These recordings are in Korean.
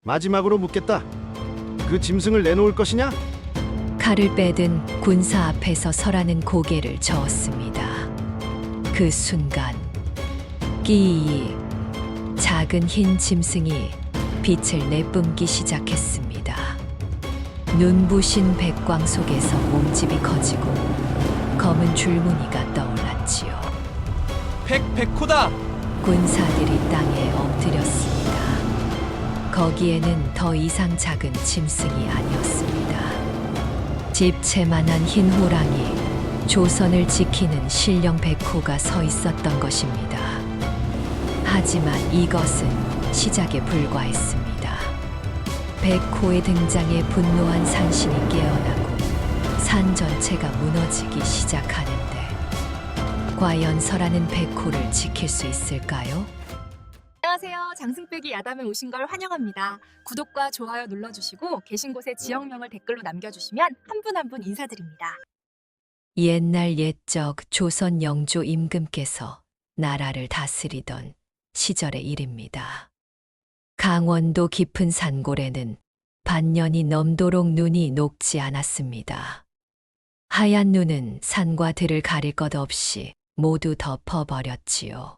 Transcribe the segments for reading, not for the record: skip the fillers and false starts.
마지막으로 묻겠다. 그 짐승을 내놓을 것이냐? 칼을 빼든 군사 앞에서 설하는 고개를 저었습니다. 그 순간 끼이 작은 흰 짐승이 빛을 내뿜기 시작했습니다. 눈부신 백광 속에서 몸집이 커지고 검은 줄무늬가 떠올랐지요. 백호다! 군사들이 땅에 엎드렸습니다. 거기에는 더 이상 작은 짐승이 아니었습니다. 집채만한 흰 호랑이, 조선을 지키는 신령 백호가 서 있었던 것입니다. 하지만 이것은 시작에 불과했습니다. 백호의 등장에 분노한 산신이 깨어나고 산 전체가 무너지기 시작하는데 과연 설하는 백호를 지킬 수 있을까요? 안녕하세요. 장승빼기 야담에 오신 걸 환영합니다. 구독과 좋아요 눌러주시고 계신 곳에 지역명을 댓글로 남겨주시면 한 분 한 분 인사드립니다. 옛날 옛적 조선 영조 임금께서 나라를 다스리던 시절의 일입니다. 강원도 깊은 산골에는 반년이 넘도록 눈이 녹지 않았습니다. 하얀 눈은 산과 들을 가릴 것 없이 모두 덮어버렸지요.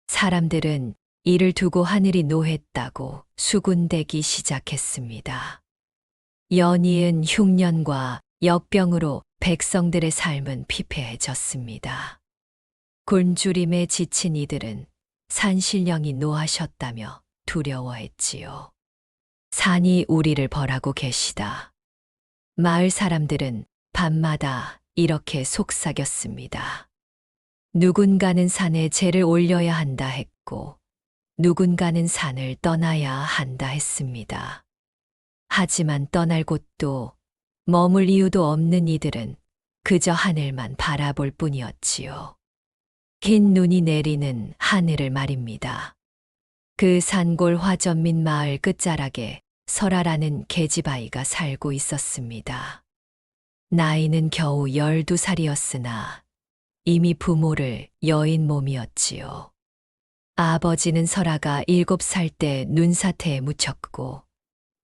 사람들은 이를 두고 하늘이 노했다고 수군대기 시작했습니다. 연이은 흉년과 역병으로 백성들의 삶은 피폐해졌습니다. 굶주림에 지친 이들은 산신령이 노하셨다며 두려워했지요. 산이 우리를 벌하고 계시다. 마을 사람들은 밤마다 이렇게 속삭였습니다. 누군가는 산에 재를 올려야 한다 했고, 누군가는 산을 떠나야 한다 했습니다. 하지만 떠날 곳도 머물 이유도 없는 이들은 그저 하늘만 바라볼 뿐이었지요. 흰 눈이 내리는 하늘을 말입니다. 그 산골 화전민 마을 끝자락에 설아라는 계집아이가 살고 있었습니다. 나이는 겨우 12살이었으나 이미 부모를 여인 몸이었지요. 아버지는 설아가 7살 때 눈사태에 묻혔고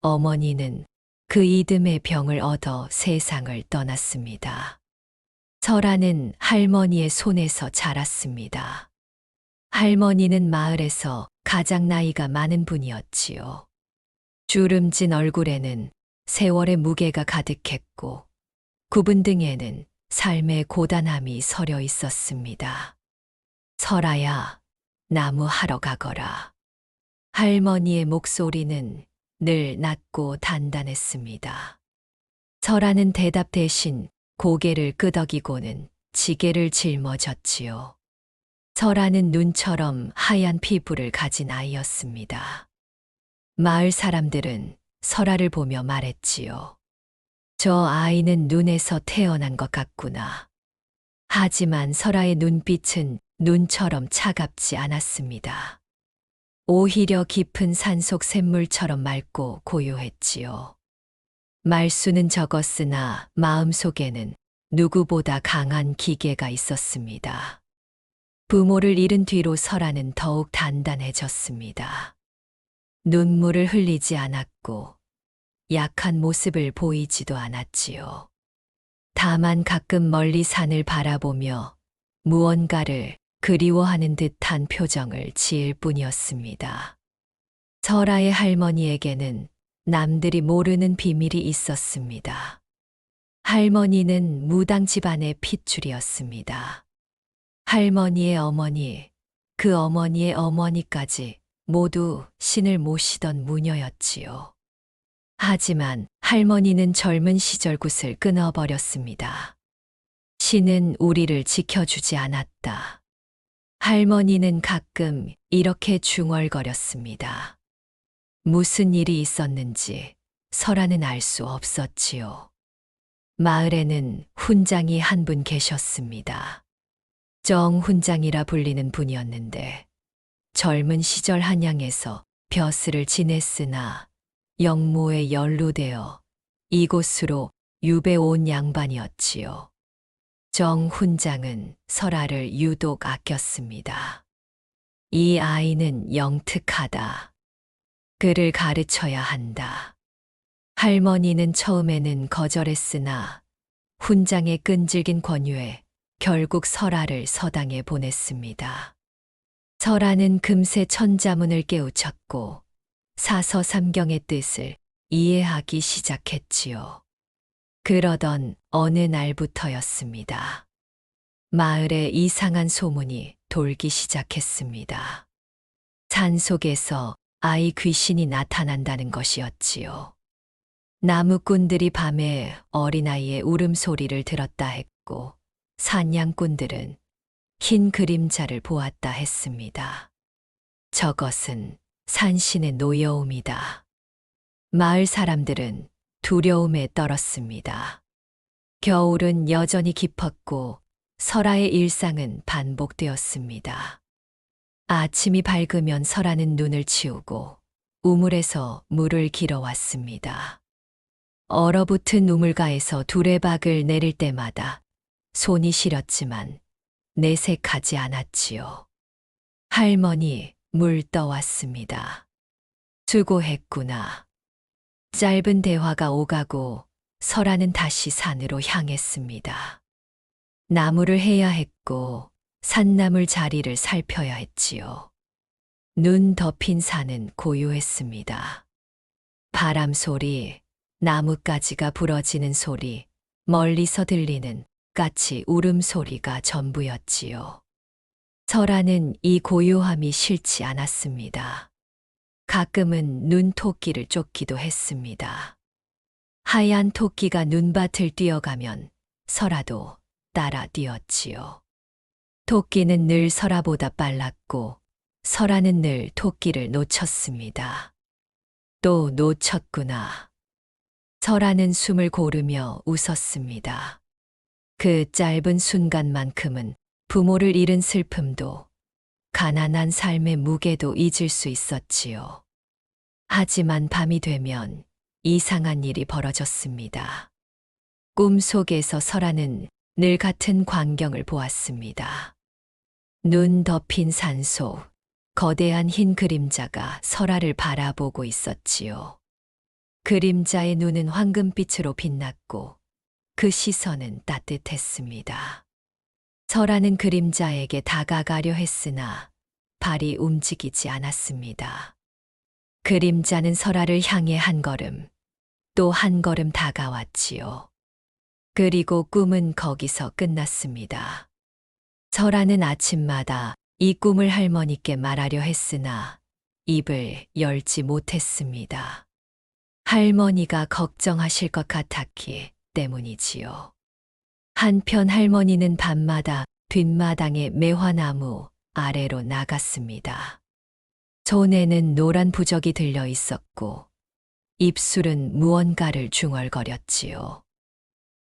어머니는 그 이듬해 병을 얻어 세상을 떠났습니다. 설아는 할머니의 손에서 자랐습니다. 할머니는 마을에서 가장 나이가 많은 분이었지요. 주름진 얼굴에는 세월의 무게가 가득했고 굽은 등에는 삶의 고단함이 서려 있었습니다. 설아야, 나무 하러 가거라. 할머니의 목소리는 늘 낮고 단단했습니다. 설아는 대답 대신 고개를 끄덕이고는 지게를 짊어졌지요. 설아는 눈처럼 하얀 피부를 가진 아이였습니다. 마을 사람들은 설아를 보며 말했지요. 저 아이는 눈에서 태어난 것 같구나. 하지만 설아의 눈빛은 눈처럼 차갑지 않았습니다. 오히려 깊은 산속 샘물처럼 맑고 고요했지요. 말수는 적었으나 마음속에는 누구보다 강한 기계가 있었습니다. 부모를 잃은 뒤로 설아는 더욱 단단해졌습니다. 눈물을 흘리지 않았고 약한 모습을 보이지도 않았지요. 다만 가끔 멀리 산을 바라보며 무언가를 그리워하는 듯한 표정을 지을 뿐이었습니다. 설아의 할머니에게는 남들이 모르는 비밀이 있었습니다. 할머니는 무당 집안의 핏줄이었습니다. 할머니의 어머니, 그 어머니의 어머니까지 모두 신을 모시던 무녀였지요. 하지만 할머니는 젊은 시절 굿을 끊어버렸습니다. 신은 우리를 지켜주지 않았다. 할머니는 가끔 이렇게 중얼거렸습니다. 무슨 일이 있었는지 설아는 알 수 없었지요. 마을에는 훈장이 한 분 계셨습니다. 정훈장이라 불리는 분이었는데 젊은 시절 한양에서 벼슬을 지냈으나 영모에 연루되어 이곳으로 유배 온 양반이었지요. 정훈장은 설아를 유독 아꼈습니다. 이 아이는 영특하다. 그를 가르쳐야 한다. 할머니는 처음에는 거절했으나 훈장의 끈질긴 권유에 결국 설아를 서당에 보냈습니다. 설아는 금세 천자문을 깨우쳤고 사서삼경의 뜻을 이해하기 시작했지요. 그러던 어느 날부터였습니다. 마을에 이상한 소문이 돌기 시작했습니다. 산속에서 아이 귀신이 나타난다는 것이었지요. 나무꾼들이 밤에 어린아이의 울음소리를 들었다 했고 사냥꾼들은 흰 그림자를 보았다 했습니다. 저것은 산신의 노여움이다. 마을 사람들은 두려움에 떨었습니다. 겨울은 여전히 깊었고 설아의 일상은 반복되었습니다. 아침이 밝으면 설아는 눈을 치우고 우물에서 물을 길어왔습니다. 얼어붙은 우물가에서 두레박을 내릴 때마다 손이 시렸지만 내색하지 않았지요. 할머니, 물 떠왔습니다. 수고했구나. 짧은 대화가 오가고 설아는 다시 산으로 향했습니다. 나무를 해야 했고 산나물 자리를 살펴야 했지요. 눈 덮인 산은 고요했습니다. 바람 소리, 나뭇가지가 부러지는 소리, 멀리서 들리는 까치 울음소리가 전부였지요. 설아는 이 고요함이 싫지 않았습니다. 가끔은 눈토끼를 쫓기도 했습니다. 하얀 토끼가 눈밭을 뛰어가면 설아도 따라 뛰었지요. 토끼는 늘 설아보다 빨랐고 설아는 늘 토끼를 놓쳤습니다. 또 놓쳤구나. 설아는 숨을 고르며 웃었습니다. 그 짧은 순간만큼은 부모를 잃은 슬픔도 가난한 삶의 무게도 잊을 수 있었지요. 하지만 밤이 되면 이상한 일이 벌어졌습니다. 꿈속에서 설아는 늘 같은 광경을 보았습니다. 눈 덮인 산속, 거대한 흰 그림자가 설아를 바라보고 있었지요. 그림자의 눈은 황금빛으로 빛났고 그 시선은 따뜻했습니다. 설아는 그림자에게 다가가려 했으나 발이 움직이지 않았습니다. 그림자는 설아를 향해 한 걸음, 또 한 걸음 다가왔지요. 그리고 꿈은 거기서 끝났습니다. 설아는 아침마다 이 꿈을 할머니께 말하려 했으나 입을 열지 못했습니다. 할머니가 걱정하실 것 같았기 때문이지요. 한편 할머니는 밤마다 뒷마당의 매화나무 아래로 나갔습니다. 손에는 노란 부적이 들려 있었고 입술은 무언가를 중얼거렸지요.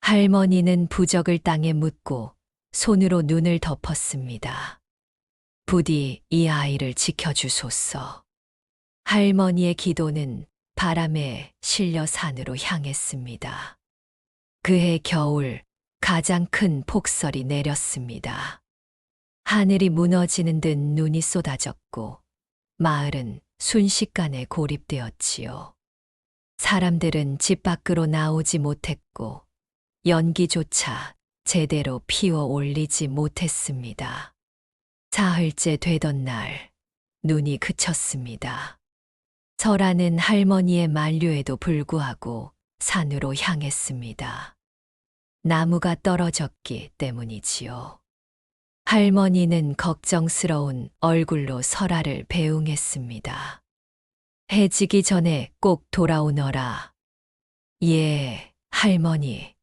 할머니는 부적을 땅에 묻고 손으로 눈을 덮었습니다. 부디 이 아이를 지켜주소서. 할머니의 기도는 바람에 실려 산으로 향했습니다. 그해 겨울 가장 큰 폭설이 내렸습니다. 하늘이 무너지는 듯 눈이 쏟아졌고 마을은 순식간에 고립되었지요. 사람들은 집 밖으로 나오지 못했고 연기조차 제대로 피워 올리지 못했습니다. 사흘째 되던 날 눈이 그쳤습니다. 설아는 할머니의 만류에도 불구하고 산으로 향했습니다. 나무가 떨어졌기 때문이지요. 할머니는 걱정스러운 얼굴로 설아를 배웅했습니다. 해지기 전에 꼭 돌아오너라. 예, 할머니.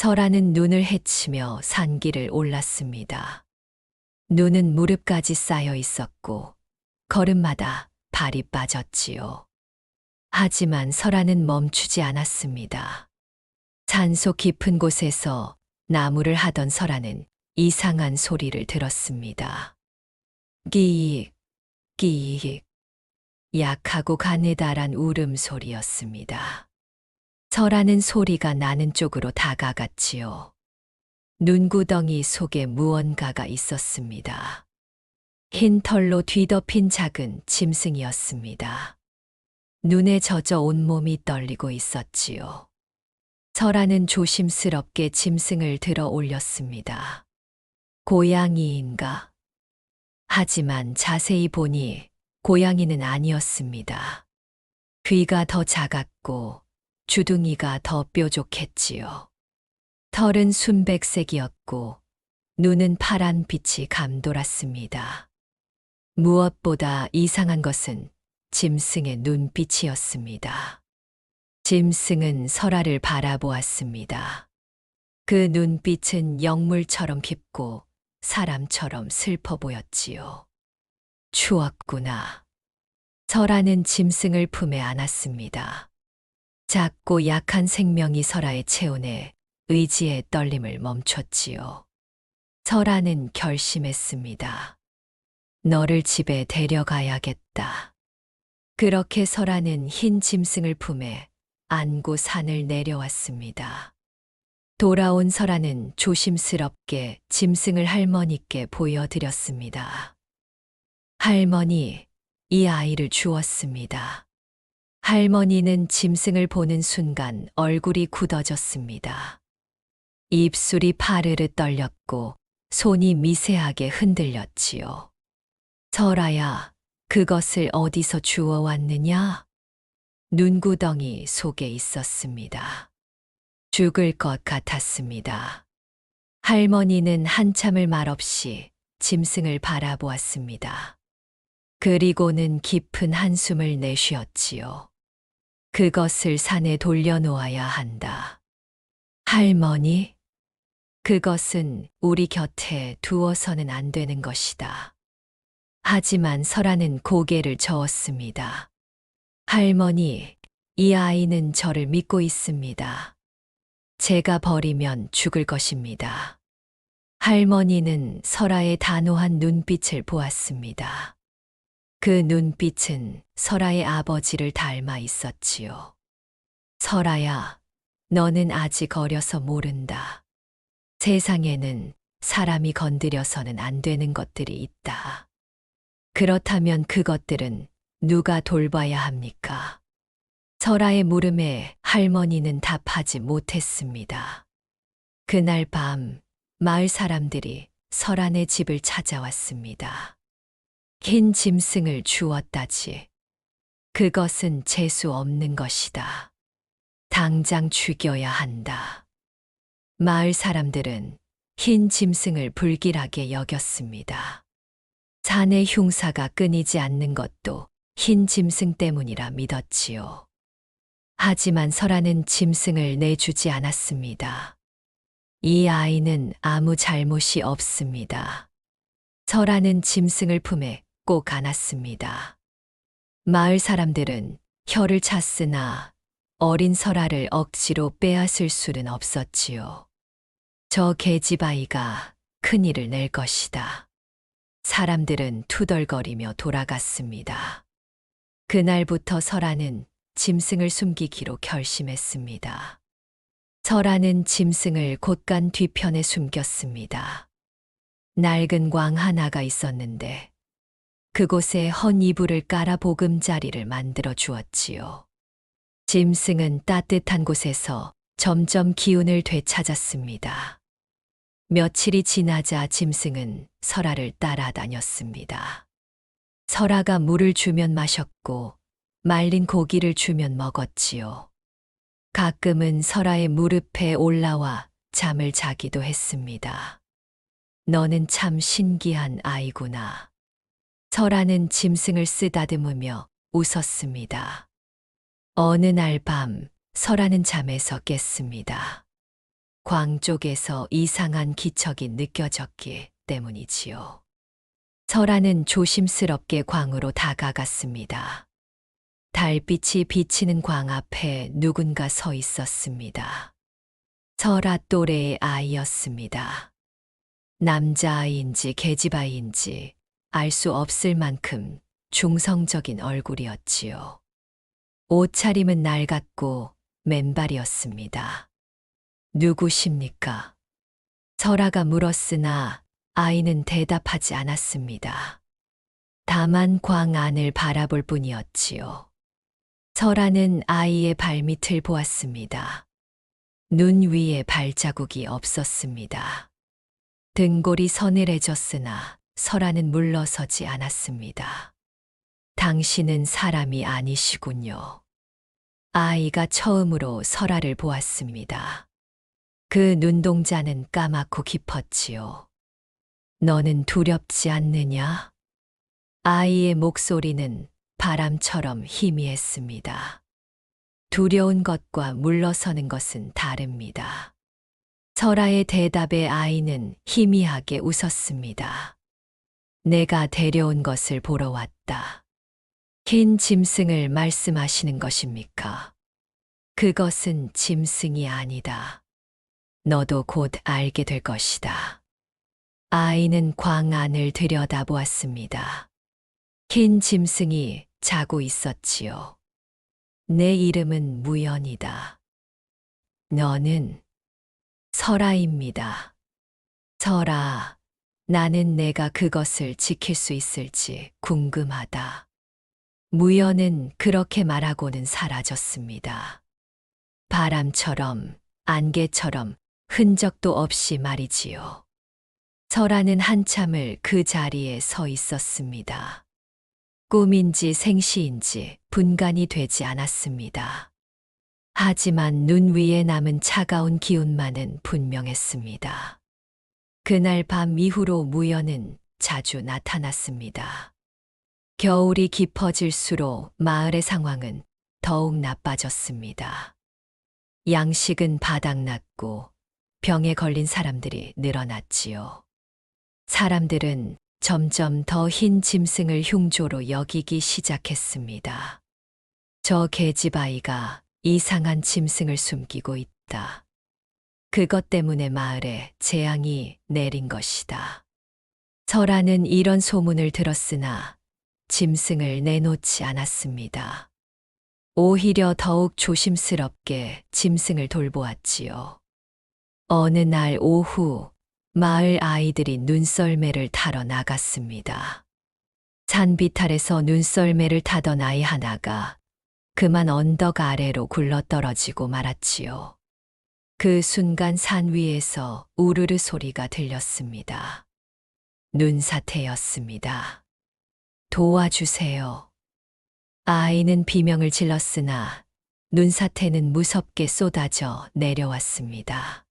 설아는 눈을 헤치며 산길을 올랐습니다. 눈은 무릎까지 쌓여 있었고 걸음마다 발이 빠졌지요. 하지만 설아는 멈추지 않았습니다. 산속 깊은 곳에서 나무를 하던 설아는 이상한 소리를 들었습니다. 끼익, 끼익. 약하고 가느다란 울음소리였습니다. 설아는 소리가 나는 쪽으로 다가갔지요. 눈구덩이 속에 무언가가 있었습니다. 흰 털로 뒤덮인 작은 짐승이었습니다. 눈에 젖어 온몸이 떨리고 있었지요. 설아는 조심스럽게 짐승을 들어 올렸습니다. 고양이인가? 하지만 자세히 보니 고양이는 아니었습니다. 귀가 더 작았고 주둥이가 더 뾰족했지요. 털은 순백색이었고 눈은 파란 빛이 감돌았습니다. 무엇보다 이상한 것은 짐승의 눈빛이었습니다. 짐승은 설아를 바라보았습니다. 그 눈빛은 영물처럼 깊고 사람처럼 슬퍼 보였지요. 추웠구나. 설아는 짐승을 품에 안았습니다. 작고 약한 생명이 설아의 체온에 의지의 떨림을 멈췄지요. 설아는 결심했습니다. 너를 집에 데려가야겠다. 그렇게 설아는 흰 짐승을 품에 안고 산을 내려왔습니다. 돌아온 설아는 조심스럽게 짐승을 할머니께 보여드렸습니다. 할머니, 이 아이를 주었습니다. 할머니는 짐승을 보는 순간 얼굴이 굳어졌습니다. 입술이 파르르 떨렸고 손이 미세하게 흔들렸지요. 설아야, 그것을 어디서 주워왔느냐? 눈구덩이 속에 있었습니다. 죽을 것 같았습니다. 할머니는 한참을 말없이 짐승을 바라보았습니다. 그리고는 깊은 한숨을 내쉬었지요. 그것을 산에 돌려놓아야 한다. 할머니, 그것은 우리 곁에 두어서는 안 되는 것이다. 하지만 설아는 고개를 저었습니다. 할머니, 이 아이는 저를 믿고 있습니다. 제가 버리면 죽을 것입니다. 할머니는 설아의 단호한 눈빛을 보았습니다. 그 눈빛은 설아의 아버지를 닮아 있었지요. 설아야, 너는 아직 어려서 모른다. 세상에는 사람이 건드려서는 안 되는 것들이 있다. 그렇다면 그것들은 누가 돌봐야 합니까? 설아의 물음에 할머니는 답하지 못했습니다. 그날 밤 마을 사람들이 설아네 집을 찾아왔습니다. 흰 짐승을 주었다지. 그것은 재수 없는 것이다. 당장 죽여야 한다. 마을 사람들은 흰 짐승을 불길하게 여겼습니다. 산의 흉사가 끊이지 않는 것도 흰 짐승 때문이라 믿었지요. 하지만 설아는 짐승을 내주지 않았습니다. 이 아이는 아무 잘못이 없습니다. 설아는 짐승을 품에 꼭 안았습니다. 마을 사람들은 혀를 찼으나 어린 설아를 억지로 빼앗을 수는 없었지요. 저 계집아이가 큰일을 낼 것이다. 사람들은 투덜거리며 돌아갔습니다. 그날부터 설아는 짐승을 숨기기로 결심했습니다. 설아는 짐승을 곳간 뒤편에 숨겼습니다. 낡은 광 하나가 있었는데 그곳에 헌 이불을 깔아 보금자리를 만들어 주었지요. 짐승은 따뜻한 곳에서 점점 기운을 되찾았습니다. 며칠이 지나자 짐승은 설아를 따라다녔습니다. 설아가 물을 주면 마셨고 말린 고기를 주면 먹었지요. 가끔은 설아의 무릎에 올라와 잠을 자기도 했습니다. 너는 참 신기한 아이구나. 설아는 짐승을 쓰다듬으며 웃었습니다. 어느 날 밤 설아는 잠에서 깼습니다. 광 쪽에서 이상한 기척이 느껴졌기 때문이지요. 설아는 조심스럽게 광으로 다가갔습니다. 달빛이 비치는 광 앞에 누군가 서 있었습니다. 설아 또래의 아이였습니다. 남자아이인지 계집아이인지 알 수 없을 만큼 중성적인 얼굴이었지요. 옷차림은 낡았고 맨발이었습니다. 누구십니까? 설아가 물었으나 아이는 대답하지 않았습니다. 다만 광 안을 바라볼 뿐이었지요. 설아는 아이의 발밑을 보았습니다. 눈 위에 발자국이 없었습니다. 등골이 서늘해졌으나 설아는 물러서지 않았습니다. 당신은 사람이 아니시군요. 아이가 처음으로 설아를 보았습니다. 그 눈동자는 까맣고 깊었지요. 너는 두렵지 않느냐? 아이의 목소리는 바람처럼 희미했습니다. 두려운 것과 물러서는 것은 다릅니다. 설아의 대답에 아이는 희미하게 웃었습니다. 내가 데려온 것을 보러 왔다. 흰 짐승을 말씀하시는 것입니까? 그것은 짐승이 아니다. 너도 곧 알게 될 것이다. 아이는 광 안을 들여다보았습니다. 흰 짐승이 자고 있었지요. 내 이름은 무연이다. 너는 설아입니다. 설아, 나는 내가 그것을 지킬 수 있을지 궁금하다. 무연은 그렇게 말하고는 사라졌습니다. 바람처럼, 안개처럼 흔적도 없이 말이지요. 설아는 한참을 그 자리에 서 있었습니다. 꿈인지 생시인지 분간이 되지 않았습니다. 하지만 눈 위에 남은 차가운 기운만은 분명했습니다. 그날 밤 이후로 무연은 자주 나타났습니다. 겨울이 깊어질수록 마을의 상황은 더욱 나빠졌습니다. 양식은 바닥났고 병에 걸린 사람들이 늘어났지요. 사람들은 점점 더 흰 짐승을 흉조로 여기기 시작했습니다. 저 계집아이가 이상한 짐승을 숨기고 있다. 그것 때문에 마을에 재앙이 내린 것이다. 설아는 이런 소문을 들었으나 짐승을 내놓지 않았습니다. 오히려 더욱 조심스럽게 짐승을 돌보았지요. 어느 날 오후 마을 아이들이 눈썰매를 타러 나갔습니다. 산비탈에서 눈썰매를 타던 아이 하나가 그만 언덕 아래로 굴러떨어지고 말았지요. 그 순간 산 위에서 우르르 소리가 들렸습니다. 눈사태였습니다. 도와주세요. 아이는 비명을 질렀으나 눈사태는 무섭게 쏟아져 내려왔습니다.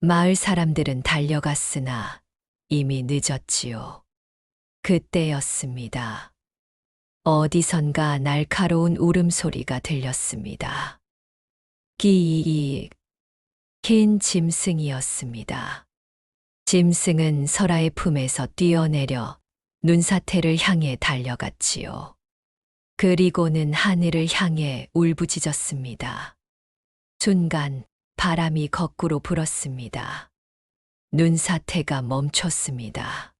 마을 사람들은 달려갔으나 이미 늦었지요. 그때였습니다. 어디선가 날카로운 울음소리가 들렸습니다. 끼익. 흰 짐승이었습니다. 짐승은 설아의 품에서 뛰어내려 눈사태를 향해 달려갔지요. 그리고는 하늘을 향해 울부짖었습니다. 순간 바람이 거꾸로 불었습니다. 눈사태가 멈췄습니다.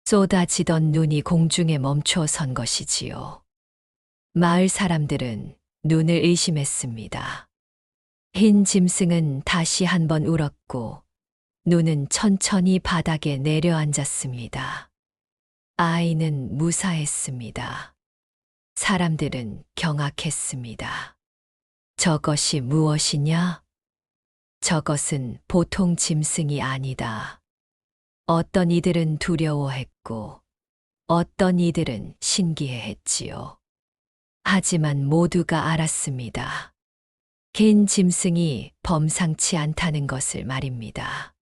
쏟아지던 눈이 공중에 멈춰 선 것이지요. 마을 사람들은 눈을 의심했습니다. 흰 짐승은 다시 한번 울었고 눈은 천천히 바닥에 내려앉았습니다. 아이는 무사했습니다. 사람들은 경악했습니다. 저것이 무엇이냐? 저것은 보통 짐승이 아니다. 어떤 이들은 두려워했고 어떤 이들은 신기해했지요. 하지만 모두가 알았습니다. 긴 짐승이 범상치 않다는 것을 말입니다.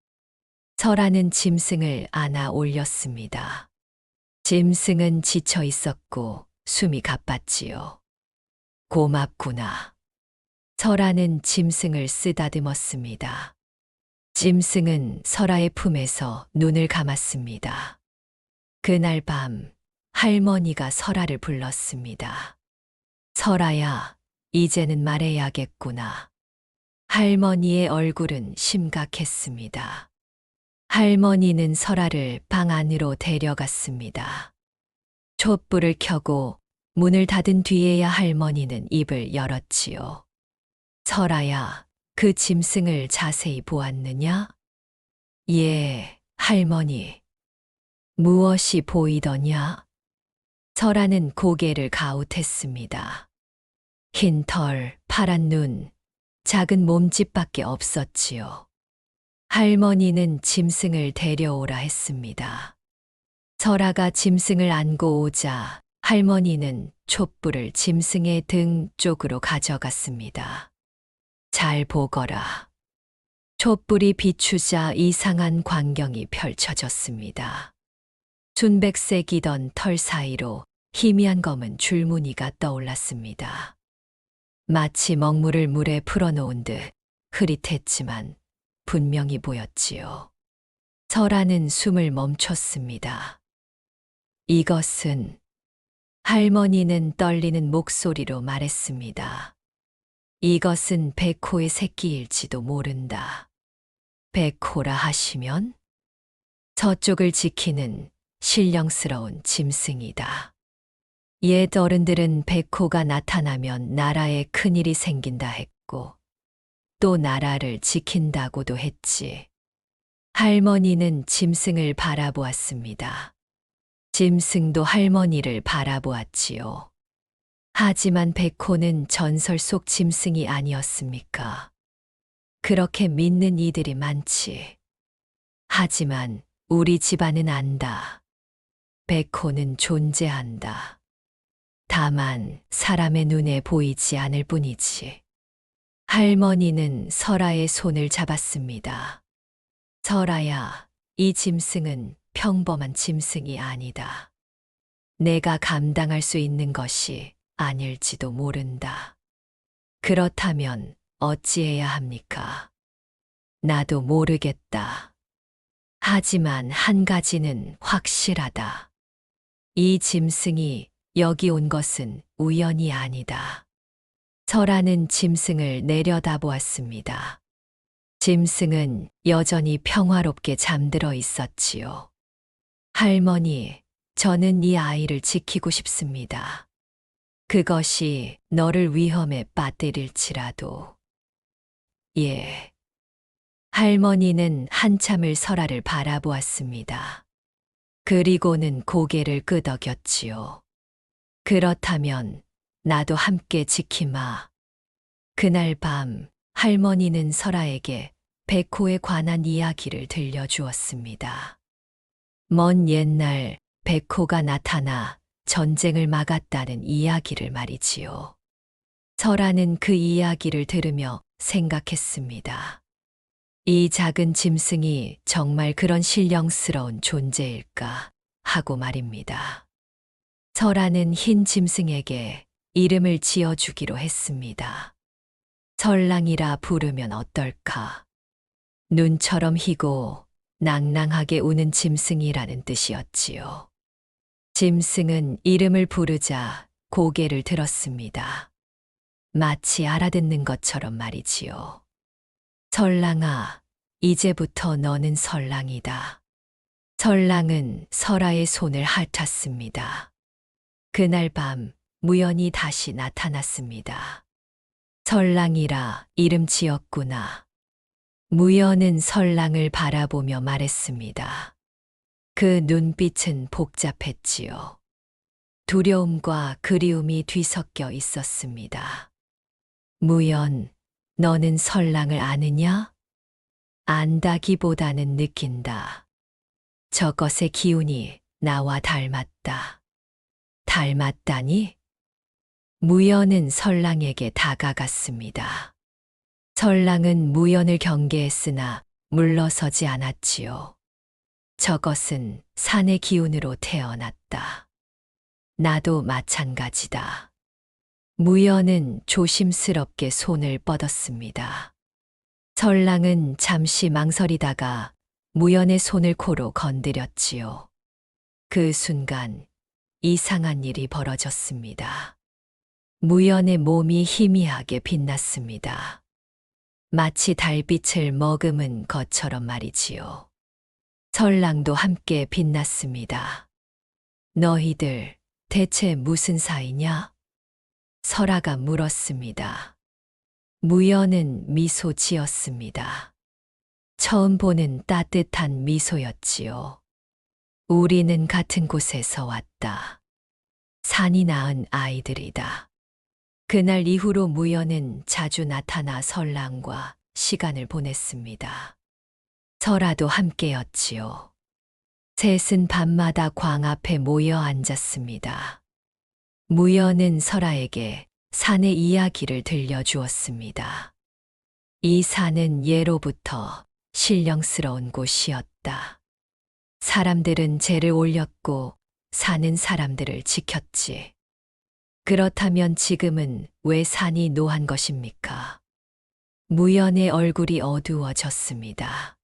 설아는 짐승을 안아 올렸습니다. 짐승은 지쳐 있었고 숨이 가빴지요. 고맙구나. 설아는 짐승을 쓰다듬었습니다. 짐승은 설아의 품에서 눈을 감았습니다. 그날 밤 할머니가 설아를 불렀습니다. 설아야, 이제는 말해야겠구나. 할머니의 얼굴은 심각했습니다. 할머니는 설아를 방 안으로 데려갔습니다. 촛불을 켜고 문을 닫은 뒤에야 할머니는 입을 열었지요. 설아야, 그 짐승을 자세히 보았느냐? 예, 할머니. 무엇이 보이더냐? 설아는 고개를 가웃했습니다. 흰 털, 파란 눈, 작은 몸집밖에 없었지요. 할머니는 짐승을 데려오라 했습니다. 설아가 짐승을 안고 오자 할머니는 촛불을 짐승의 등 쪽으로 가져갔습니다. 잘 보거라. 촛불이 비추자 이상한 광경이 펼쳐졌습니다. 순백색이던 털 사이로 희미한 검은 줄무늬가 떠올랐습니다. 마치 먹물을 물에 풀어놓은 듯 흐릿했지만 분명히 보였지요. 설아는 숨을 멈췄습니다. 이것은 할머니는 떨리는 목소리로 말했습니다. 이것은 백호의 새끼일지도 모른다. 백호라 하시면 저쪽을 지키는 신령스러운 짐승이다. 옛 어른들은 백호가 나타나면 나라에 큰일이 생긴다 했고 또 나라를 지킨다고도 했지. 할머니는 짐승을 바라보았습니다. 짐승도 할머니를 바라보았지요. 하지만 백호는 전설 속 짐승이 아니었습니까? 그렇게 믿는 이들이 많지. 하지만 우리 집안은 안다. 백호는 존재한다. 다만 사람의 눈에 보이지 않을 뿐이지. 할머니는 설아의 손을 잡았습니다. 설아야, 이 짐승은 평범한 짐승이 아니다. 내가 감당할 수 있는 것이 아닐지도 모른다. 그렇다면 어찌해야 합니까? 나도 모르겠다. 하지만 한 가지는 확실하다. 이 짐승이 여기 온 것은 우연이 아니다. 설아는 짐승을 내려다보았습니다. 짐승은 여전히 평화롭게 잠들어 있었지요. 할머니, 저는 이 아이를 지키고 싶습니다. 그것이 너를 위험에 빠뜨릴지라도. 예. 할머니는 한참을 설아를 바라보았습니다. 그리고는 고개를 끄덕였지요. 그렇다면 나도 함께 지키마. 그날 밤 할머니는 설아에게 백호에 관한 이야기를 들려주었습니다. 먼 옛날 백호가 나타나 전쟁을 막았다는 이야기를 말이지요. 설아는 그 이야기를 들으며 생각했습니다. 이 작은 짐승이 정말 그런 신령스러운 존재일까 하고 말입니다. 설아는 흰 짐승에게 이름을 지어주기로 했습니다. 설랑이라 부르면 어떨까? 눈처럼 희고 낭낭하게 우는 짐승이라는 뜻이었지요. 짐승은 이름을 부르자 고개를 들었습니다. 마치 알아듣는 것처럼 말이지요. 설랑아, 이제부터 너는 설랑이다. 설랑은 설아의 손을 핥았습니다. 그날 밤 무연이 다시 나타났습니다. 설랑이라 이름 지었구나. 무연은 설랑을 바라보며 말했습니다. 그 눈빛은 복잡했지요. 두려움과 그리움이 뒤섞여 있었습니다. 무연, 너는 설랑을 아느냐? 안다기보다는 느낀다. 저것의 기운이 나와 닮았다. 닮았다니? 무연은 설랑에게 다가갔습니다. 설랑은 무연을 경계했으나 물러서지 않았지요. 저것은 산의 기운으로 태어났다. 나도 마찬가지다. 무연은 조심스럽게 손을 뻗었습니다. 설랑은 잠시 망설이다가 무연의 손을 코로 건드렸지요. 그 순간 이상한 일이 벌어졌습니다. 무연의 몸이 희미하게 빛났습니다. 마치 달빛을 머금은 것처럼 말이지요. 설랑도 함께 빛났습니다. 너희들 대체 무슨 사이냐? 설아가 물었습니다. 무연은 미소 지었습니다. 처음 보는 따뜻한 미소였지요. 우리는 같은 곳에서 왔다. 산이 낳은 아이들이다. 그날 이후로 무연은 자주 나타나 설랑과 시간을 보냈습니다. 설아도 함께였지요. 셋은 밤마다 광 앞에 모여 앉았습니다. 무연은 설아에게 산의 이야기를 들려주었습니다. 이 산은 예로부터 신령스러운 곳이었다. 사람들은 제를 올렸고 사는 사람들을 지켰지. 그렇다면 지금은 왜 산이 노한 것입니까? 무연의 얼굴이 어두워졌습니다.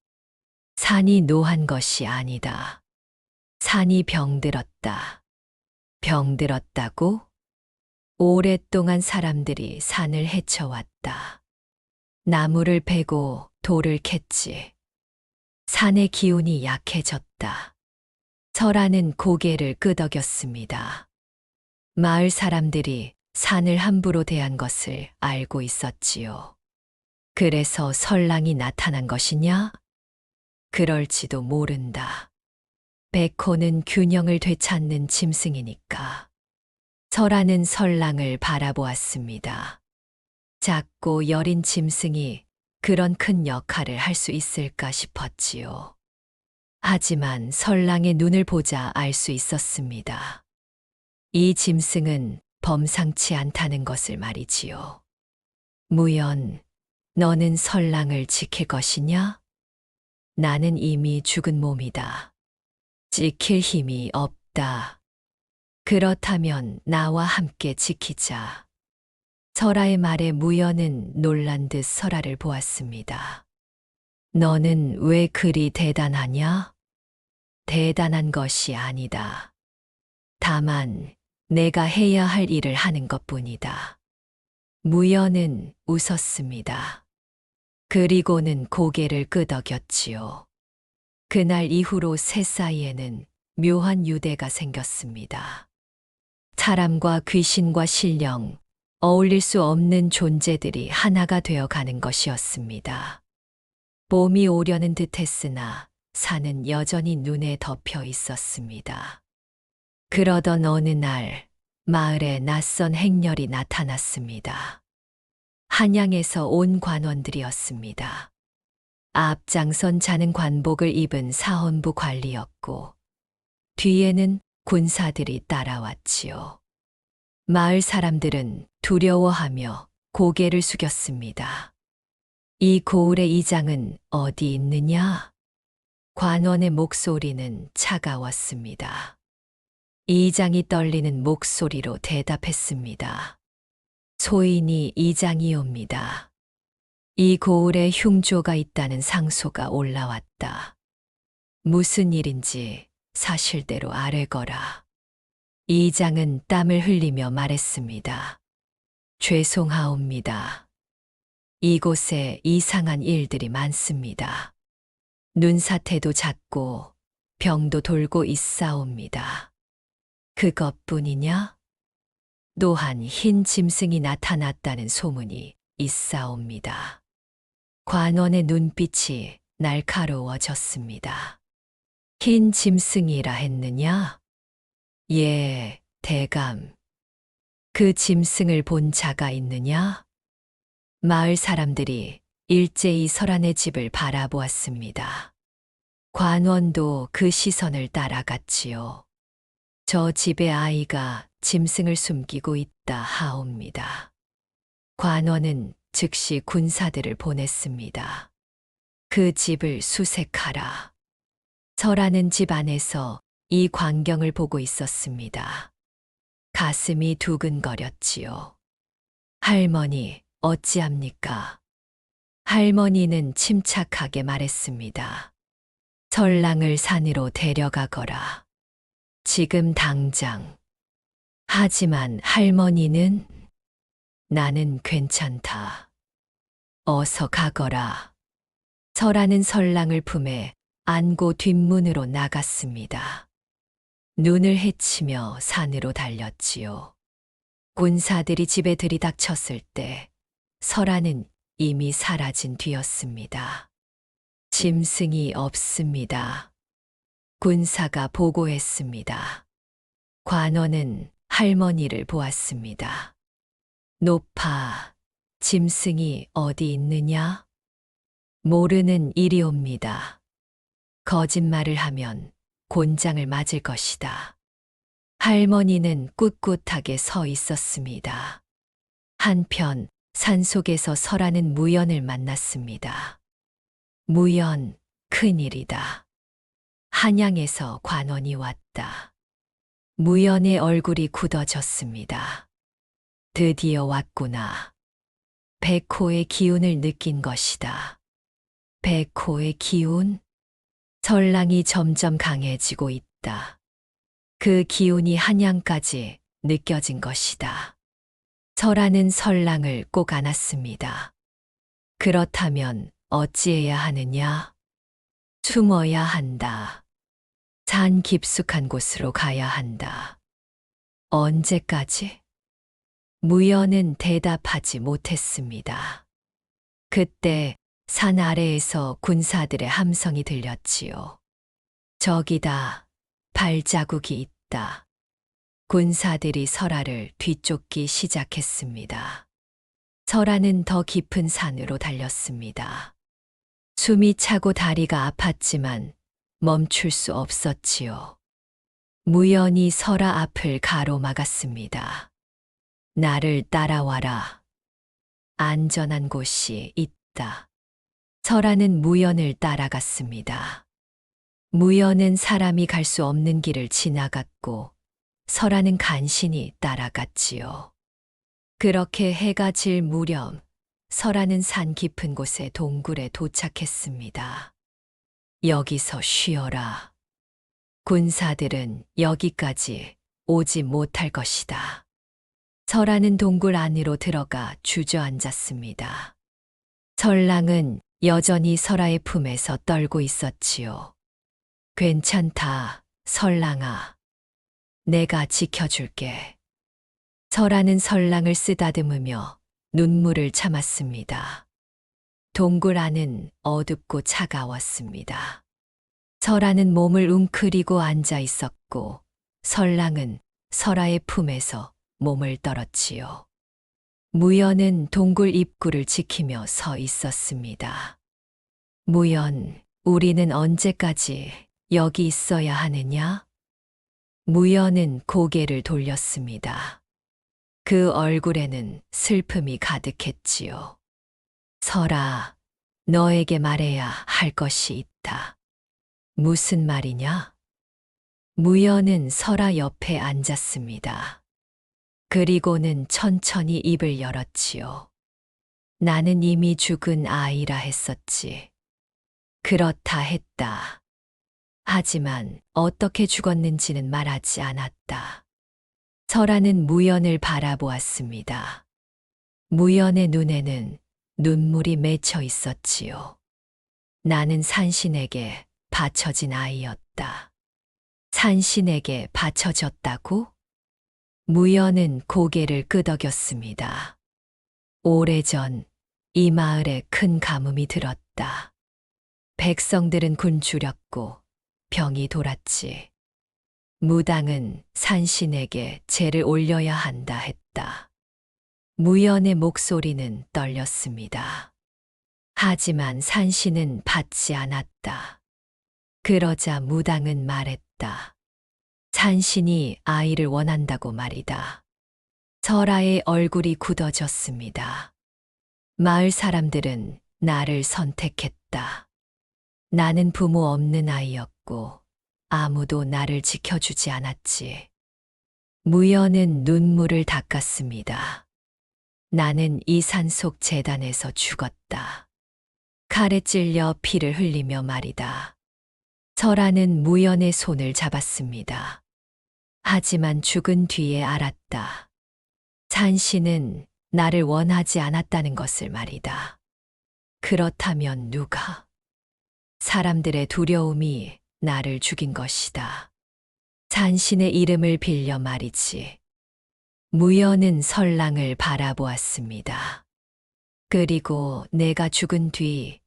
산이 노한 것이 아니다. 산이 병들었다. 병들었다고? 오랫동안 사람들이 산을 헤쳐왔다. 나무를 베고 돌을 캤지. 산의 기운이 약해졌다. 설아는 고개를 끄덕였습니다. 마을 사람들이 산을 함부로 대한 것을 알고 있었지요. 그래서 설랑이 나타난 것이냐? 그럴지도 모른다. 백호는 균형을 되찾는 짐승이니까. 설아는 설랑을 바라보았습니다. 작고 여린 짐승이 그런 큰 역할을 할 수 있을까 싶었지요. 하지만 설랑의 눈을 보자 알 수 있었습니다. 이 짐승은 범상치 않다는 것을 말이지요. 무연, 너는 설랑을 지킬 것이냐? 나는 이미 죽은 몸이다. 지킬 힘이 없다. 그렇다면 나와 함께 지키자. 설아의 말에 무연은 놀란 듯 설아를 보았습니다. 너는 왜 그리 대단하냐? 대단한 것이 아니다. 다만 내가 해야 할 일을 하는 것뿐이다. 무연은 웃었습니다. 그리고는 고개를 끄덕였지요. 그날 이후로 셋 사이에는 묘한 유대가 생겼습니다. 사람과 귀신과 신령, 어울릴 수 없는 존재들이 하나가 되어 가는 것이었습니다. 봄이 오려는 듯했으나 산은 여전히 눈에 덮여 있었습니다. 그러던 어느 날 마을에 낯선 행렬이 나타났습니다. 한양에서 온 관원들이었습니다. 앞장선 자는 관복을 입은 사헌부 관리였고 뒤에는 군사들이 따라왔지요. 마을 사람들은 두려워하며 고개를 숙였습니다. 이 고을의 이장은 어디 있느냐? 관원의 목소리는 차가웠습니다. 이장이 떨리는 목소리로 대답했습니다. 소인이 이장이옵니다. 이 고을에 흉조가 있다는 상소가 올라왔다. 무슨 일인지 사실대로 아뢰거라. 이장은 땀을 흘리며 말했습니다. 죄송하옵니다. 이곳에 이상한 일들이 많습니다. 눈사태도 잦고 병도 돌고 있사옵니다. 그것뿐이냐? 또한 흰 짐승이 나타났다는 소문이 있사옵니다. 관원의 눈빛이 날카로워졌습니다. 흰 짐승이라 했느냐? 예, 대감. 그 짐승을 본 자가 있느냐? 마을 사람들이 일제히 설안의 집을 바라보았습니다. 관원도 그 시선을 따라갔지요. 저 집의 아이가 짐승을 숨기고 있다 하옵니다. 관원은 즉시 군사들을 보냈습니다. 그 집을 수색하라. 설하는 집 안에서 이 광경을 보고 있었습니다. 가슴이 두근거렸지요. 할머니, 어찌합니까? 할머니는 침착하게 말했습니다. 설랑을 산으로 데려가거라. 지금 당장. 하지만 할머니는 나는 괜찮다. 어서 가거라. 설하는 설랑을 품에 안고 뒷문으로 나갔습니다. 눈을 헤치며 산으로 달렸지요. 군사들이 집에 들이닥쳤을 때 설하는 이미 사라진 뒤였습니다. 짐승이 없습니다. 군사가 보고했습니다. 관원은 할머니를 보았습니다. 높아, 짐승이 어디 있느냐? 모르는 일이 옵니다. 거짓말을 하면 곤장을 맞을 것이다. 할머니는 꿋꿋하게 서 있었습니다. 한편 산속에서 설하는 무연을 만났습니다. 무연, 큰일이다. 한양에서 관원이 왔다. 무연의 얼굴이 굳어졌습니다. 드디어 왔구나. 백호의 기운을 느낀 것이다. 백호의 기운? 설랑이 점점 강해지고 있다. 그 기운이 한양까지 느껴진 것이다. 설하는 설랑을 꼭 안았습니다. 그렇다면 어찌해야 하느냐? 숨어야 한다. 산 깊숙한 곳으로 가야 한다. 언제까지? 무연은 대답하지 못했습니다. 그때 산 아래에서 군사들의 함성이 들렸지요. 저기다, 발자국이 있다. 군사들이 설하를 뒤쫓기 시작했습니다. 설하는 더 깊은 산으로 달렸습니다. 숨이 차고 다리가 아팠지만 멈출 수 없었지요. 무연히 설하 앞을 가로막았습니다. 나를 따라와라. 안전한 곳이 있다. 설하는 무연을 따라갔습니다. 무연은 사람이 갈 수 없는 길을 지나갔고 설하는 간신히 따라갔지요. 그렇게 해가 질 무렵 설하는 산 깊은 곳의 동굴에 도착했습니다. 여기서 쉬어라. 군사들은 여기까지 오지 못할 것이다. 설하는 동굴 안으로 들어가 주저앉았습니다. 설랑은 여전히 설하의 품에서 떨고 있었지요. 괜찮다, 설랑아. 내가 지켜줄게. 설하는 설랑을 쓰다듬으며 눈물을 참았습니다. 동굴 안은 어둡고 차가웠습니다. 설하는 몸을 웅크리고 앉아 있었고 설랑은 설하의 품에서 몸을 떨었지요. 무연은 동굴 입구를 지키며 서 있었습니다. 무연, 우리는 언제까지 여기 있어야 하느냐? 무연은 고개를 돌렸습니다. 그 얼굴에는 슬픔이 가득했지요. 설아, 너에게 말해야 할 것이 있다. 무슨 말이냐? 무연은 설아 옆에 앉았습니다. 그리고는 천천히 입을 열었지요. 나는 이미 죽은 아이라 했었지. 그렇다 했다. 하지만 어떻게 죽었는지는 말하지 않았다. 설하는 무연을 바라보았습니다. 무연의 눈에는 눈물이 맺혀 있었지요. 나는 산신에게 바쳐진 아이였다. 산신에게 바쳐졌다고? 무연은 고개를 끄덕였습니다. 오래전 이 마을에 큰 가뭄이 들었다. 백성들은 굶주렸고 병이 돌았지. 무당은 산신에게 제를 올려야 한다 했다. 무연의 목소리는 떨렸습니다. 하지만 산신은 받지 않았다. 그러자 무당은 말했다. 산신이 아이를 원한다고 말이다. 설하의 얼굴이 굳어졌습니다. 마을 사람들은 나를 선택했다. 나는 부모 없는 아이였고 아무도 나를 지켜주지 않았지. 무연은 눈물을 닦았습니다. 나는 이 산속 재단에서 죽었다. 칼에 찔려 피를 흘리며 말이다. 설하는 무연의 손을 잡았습니다. 하지만 죽은 뒤에 알았다. 산신은 나를 원하지 않았다는 것을 말이다. 그렇다면 누가? 사람들의 두려움이 나를 죽인 것이다. 산신의 이름을 빌려 말이지. 무연은 설랑을 바라보았습니다. 그리고 내가 죽은 뒤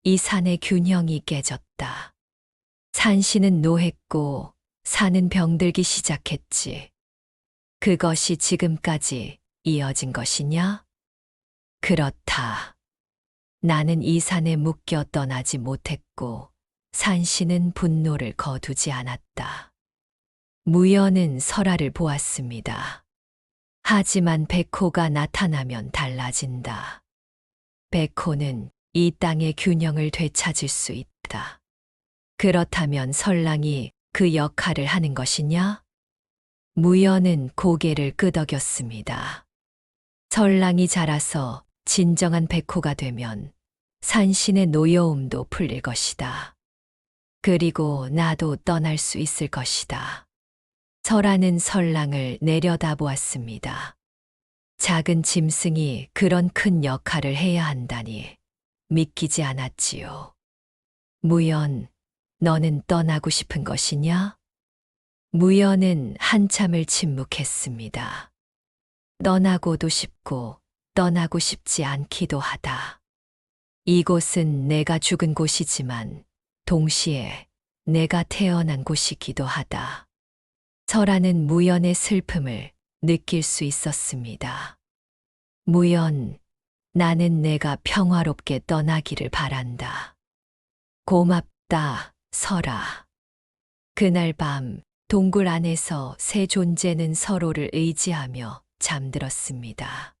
이 산의 균형이 깨졌다. 산신은 노했고 산은 병들기 시작했지. 그것이 지금까지 이어진 것이냐? 그렇다. 나는 이 산에 묶여 떠나지 못했고 산신은 분노를 거두지 않았다. 무연은 설아를 보았습니다. 하지만 백호가 나타나면 달라진다. 백호는 이 땅의 균형을 되찾을 수 있다. 그렇다면 설랑이 그 역할을 하는 것이냐? 무연은 고개를 끄덕였습니다. 설랑이 자라서 진정한 백호가 되면 산신의 노여움도 풀릴 것이다. 그리고 나도 떠날 수 있을 것이다. 설아는 설랑을 내려다보았습니다. 작은 짐승이 그런 큰 역할을 해야 한다니 믿기지 않았지요. 무연, 너는 떠나고 싶은 것이냐? 무연은 한참을 침묵했습니다. 떠나고도 싶고 떠나고 싶지 않기도 하다. 이곳은 내가 죽은 곳이지만 동시에 내가 태어난 곳이기도 하다. 설아는 무연의 슬픔을 느낄 수 있었습니다. 무연, 나는 내가 평화롭게 떠나기를 바란다. 고맙다, 설아. 그날 밤 동굴 안에서 세 존재는 서로를 의지하며 잠들었습니다.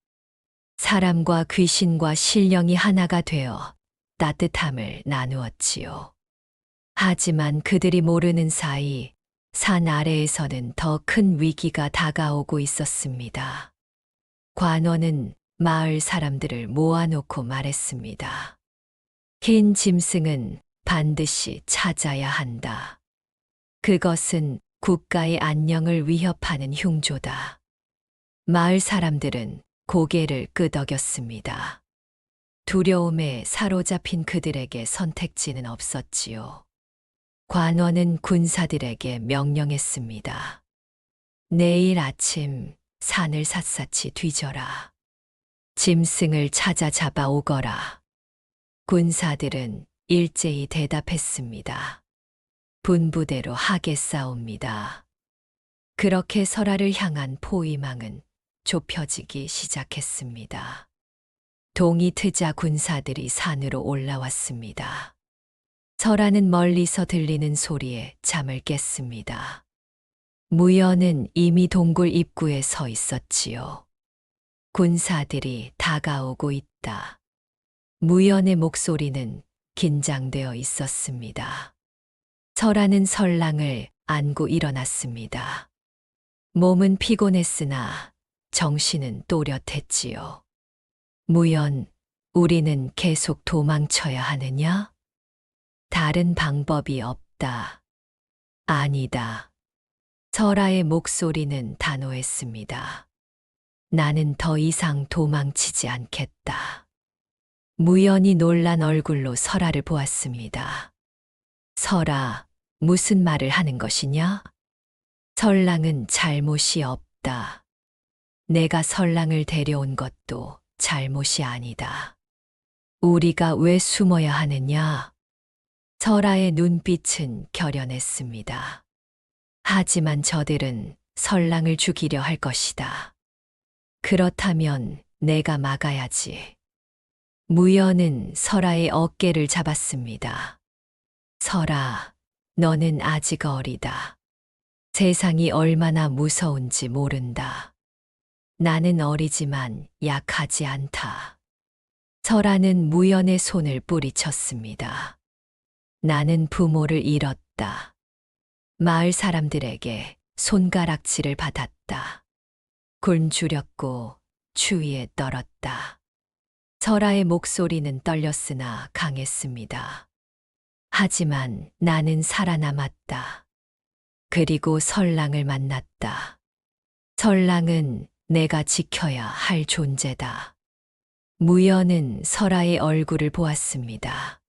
사람과 귀신과 신령이 하나가 되어 따뜻함을 나누었지요. 하지만 그들이 모르는 사이 산 아래에서는 더 큰 위기가 다가오고 있었습니다. 관원은 마을 사람들을 모아놓고 말했습니다. 흰 짐승은 반드시 찾아야 한다. 그것은 국가의 안녕을 위협하는 흉조다. 마을 사람들은 고개를 끄덕였습니다. 두려움에 사로잡힌 그들에게 선택지는 없었지요. 관원은 군사들에게 명령했습니다. 내일 아침 산을 샅샅이 뒤져라. 짐승을 찾아 잡아오거라. 군사들은 일제히 대답했습니다. 분부대로 하겠사옵니다. 그렇게 설아를 향한 포위망은 좁혀지기 시작했습니다. 동이 트자 군사들이 산으로 올라왔습니다. 설아는 멀리서 들리는 소리에 잠을 깼습니다. 무연은 이미 동굴 입구에 서 있었지요. 군사들이 다가오고 있다. 무연의 목소리는 긴장되어 있었습니다. 설아는 설랑을 안고 일어났습니다. 몸은 피곤했으나 정신은 또렷했지요. 무연, 우리는 계속 도망쳐야 하느냐? 다른 방법이 없다. 아니다. 설아의 목소리는 단호했습니다. 나는 더 이상 도망치지 않겠다. 무연이 놀란 얼굴로 설아를 보았습니다. 설아, 무슨 말을 하는 것이냐? 설랑은 잘못이 없다. 내가 설랑을 데려온 것도 잘못이 아니다. 우리가 왜 숨어야 하느냐? 설아의 눈빛은 결연했습니다. 하지만 저들은 설랑을 죽이려 할 것이다. 그렇다면 내가 막아야지. 무연은 설아의 어깨를 잡았습니다. 설아, 너는 아직 어리다. 세상이 얼마나 무서운지 모른다. 나는 어리지만 약하지 않다. 설아는 무연의 손을 뿌리쳤습니다. 나는 부모를 잃었다. 마을 사람들에게 손가락질을 받았다. 굶주렸고 추위에 떨었다. 설아의 목소리는 떨렸으나 강했습니다. 하지만 나는 살아남았다. 그리고 설랑을 만났다. 설랑은 내가 지켜야 할 존재다. 무연은 설아의 얼굴을 보았습니다.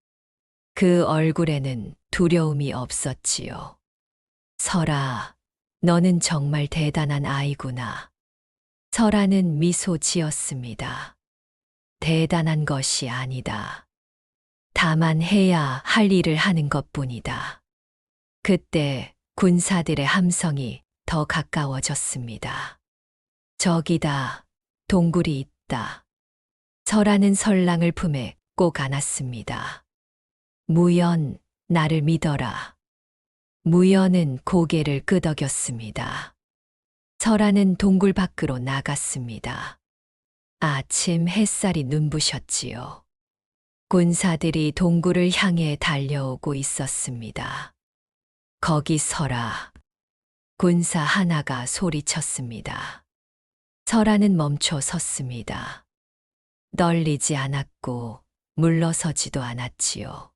그 얼굴에는 두려움이 없었지요. 설아, 너는 정말 대단한 아이구나. 설아는 미소 지었습니다. 대단한 것이 아니다. 다만 해야 할 일을 하는 것뿐이다. 그때 군사들의 함성이 더 가까워졌습니다. 저기다, 동굴이 있다. 설아는 설랑을 품에 꼭 안았습니다. 무연, 나를 믿어라. 무연은 고개를 끄덕였습니다. 설아는 동굴 밖으로 나갔습니다. 아침 햇살이 눈부셨지요. 군사들이 동굴을 향해 달려오고 있었습니다. 거기 서라. 군사 하나가 소리쳤습니다. 설아는 멈춰 섰습니다. 떨리지 않았고 물러서지도 않았지요.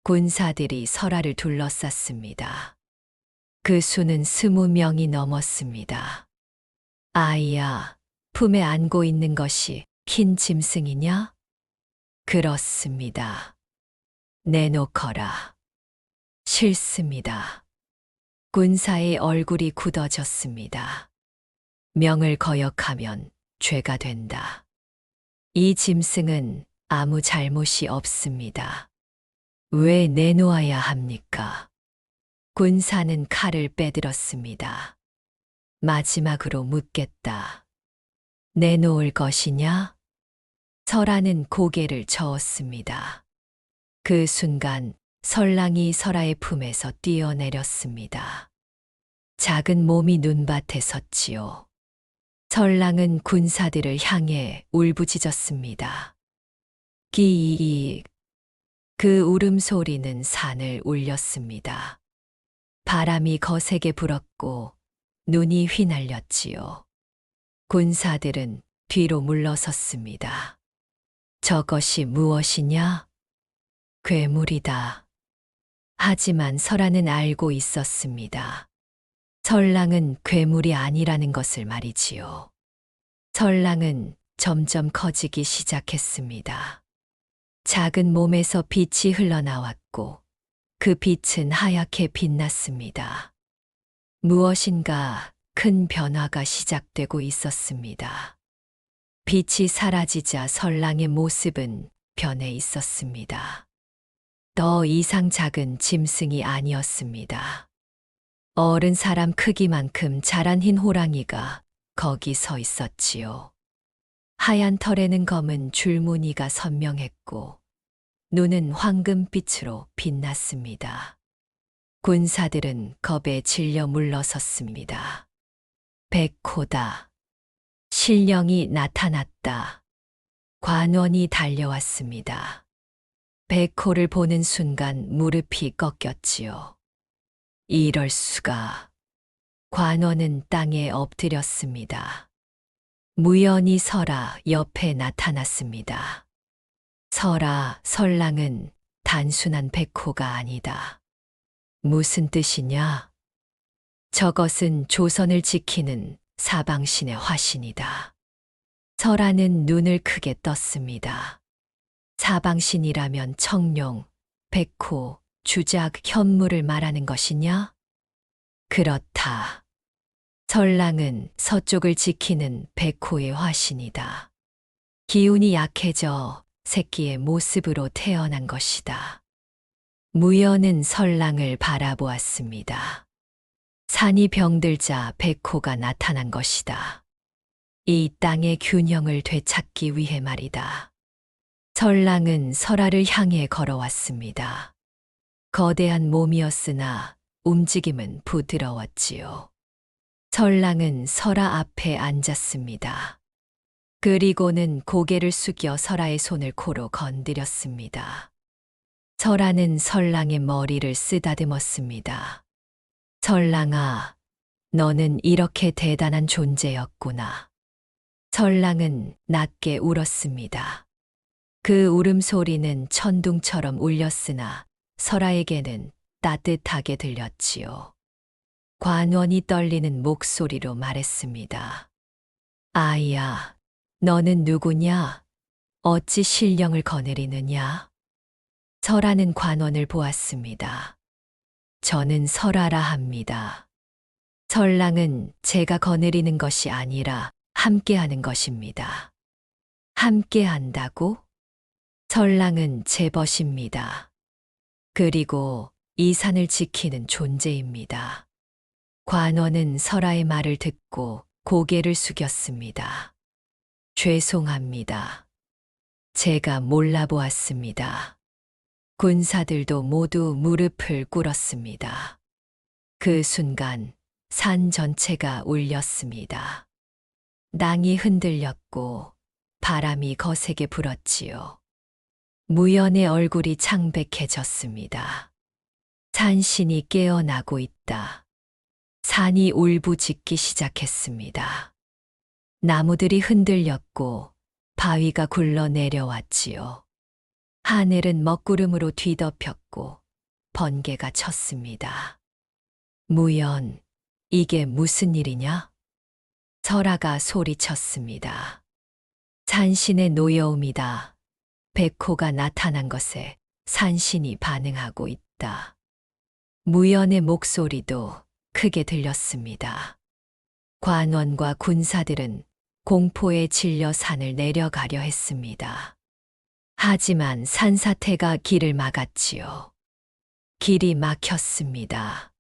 군사들이 설아를 둘러쌌습니다. 그 수는 20명이 넘었습니다. 아이야, 품에 안고 있는 것이 흰 짐승이냐? 그렇습니다. 내놓거라. 싫습니다. 군사의 얼굴이 굳어졌습니다. 명을 거역하면 죄가 된다. 이 짐승은 아무 잘못이 없습니다. 왜 내놓아야 합니까? 군사는 칼을 빼들었습니다. 마지막으로 묻겠다. 내놓을 것이냐? 설아는 고개를 저었습니다. 그 순간 설랑이 설아의 품에서 뛰어내렸습니다. 작은 몸이 눈밭에 섰지요. 설랑은 군사들을 향해 울부짖었습니다. 끼익. 그 울음소리는 산을 울렸습니다. 바람이 거세게 불었고 눈이 휘날렸지요. 군사들은 뒤로 물러섰습니다. 저것이 무엇이냐? 괴물이다. 하지만 설아는 알고 있었습니다. 설랑은 괴물이 아니라는 것을 말이지요. 설랑은 점점 커지기 시작했습니다. 작은 몸에서 빛이 흘러나왔고 그 빛은 하얗게 빛났습니다. 무엇인가 큰 변화가 시작되고 있었습니다. 빛이 사라지자 설랑의 모습은 변해 있었습니다. 더 이상 작은 짐승이 아니었습니다. 어른 사람 크기만큼 자란 흰 호랑이가 거기 서 있었지요. 하얀 털에는 검은 줄무늬가 선명했고 눈은 황금빛으로 빛났습니다. 군사들은 겁에 질려 물러섰습니다. 백호다. 신령이 나타났다. 관원이 달려왔습니다. 백호를 보는 순간 무릎이 꺾였지요. 이럴 수가. 관원은 땅에 엎드렸습니다. 무연히 설아 옆에 나타났습니다. 설아, 설랑은 단순한 백호가 아니다. 무슨 뜻이냐? 저것은 조선을 지키는 사방신의 화신이다. 설아는 눈을 크게 떴습니다. 사방신이라면 청룡, 백호, 주작, 현무를 말하는 것이냐? 그렇다. 설랑은 서쪽을 지키는 백호의 화신이다. 기운이 약해져 새끼의 모습으로 태어난 것이다. 무연은 설랑을 바라보았습니다. 산이 병들자 백호가 나타난 것이다. 이 땅의 균형을 되찾기 위해 말이다. 설랑은 설아를 향해 걸어왔습니다. 거대한 몸이었으나 움직임은 부드러웠지요. 설랑은 설아 앞에 앉았습니다. 그리고는 고개를 숙여 설아의 손을 코로 건드렸습니다. 설아는 설랑의 머리를 쓰다듬었습니다. 설랑아, 너는 이렇게 대단한 존재였구나. 설랑은 낮게 울었습니다. 그 울음소리는 천둥처럼 울렸으나 설아에게는 따뜻하게 들렸지요. 관원이 떨리는 목소리로 말했습니다. 아이야, 너는 누구냐? 어찌 신령을 거느리느냐? 설아는 관원을 보았습니다. 저는 설아라 합니다. 설랑은 제가 거느리는 것이 아니라 함께하는 것입니다. 함께한다고? 설랑은 제 벗입니다. 그리고 이 산을 지키는 존재입니다. 관원은 설아의 말을 듣고 고개를 숙였습니다. 죄송합니다. 제가 몰라보았습니다. 군사들도 모두 무릎을 꿇었습니다. 그 순간 산 전체가 울렸습니다. 땅이 흔들렸고 바람이 거세게 불었지요. 무연의 얼굴이 창백해졌습니다. 산신이 깨어나고 있다. 산이 울부짖기 시작했습니다. 나무들이 흔들렸고 바위가 굴러 내려왔지요. 하늘은 먹구름으로 뒤덮였고 번개가 쳤습니다. 무연, 이게 무슨 일이냐? 설아가 소리쳤습니다. 산신의 노여움이다. 백호가 나타난 것에 산신이 반응하고 있다. 무연의 목소리도 크게 들렸습니다. 관원과 군사들은 공포에 질려 산을 내려가려 했습니다. 하지만 산사태가 길을 막았지요. 길이 막혔습니다.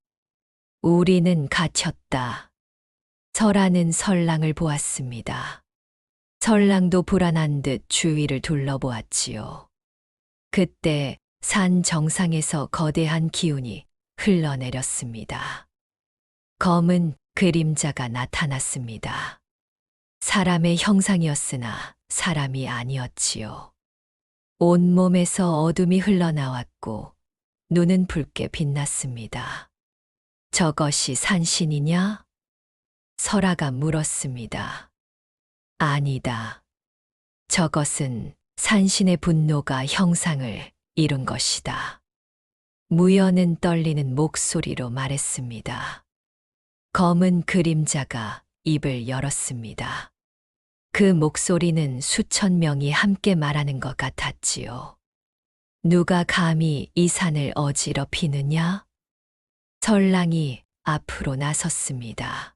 우리는 갇혔다. 설아는 설랑을 보았습니다. 설랑도 불안한 듯 주위를 둘러보았지요. 그때 산 정상에서 거대한 기운이 흘러내렸습니다. 검은 그림자가 나타났습니다. 사람의 형상이었으나 사람이 아니었지요. 온몸에서 어둠이 흘러나왔고 눈은 붉게 빛났습니다. 저것이 산신이냐? 설아가 물었습니다. 아니다. 저것은 산신의 분노가 형상을 이룬 것이다. 무연은 떨리는 목소리로 말했습니다. 검은 그림자가 입을 열었습니다. 그 목소리는 수천 명이 함께 말하는 것 같았지요. 누가 감히 이 산을 어지럽히느냐? 설랑이 앞으로 나섰습니다.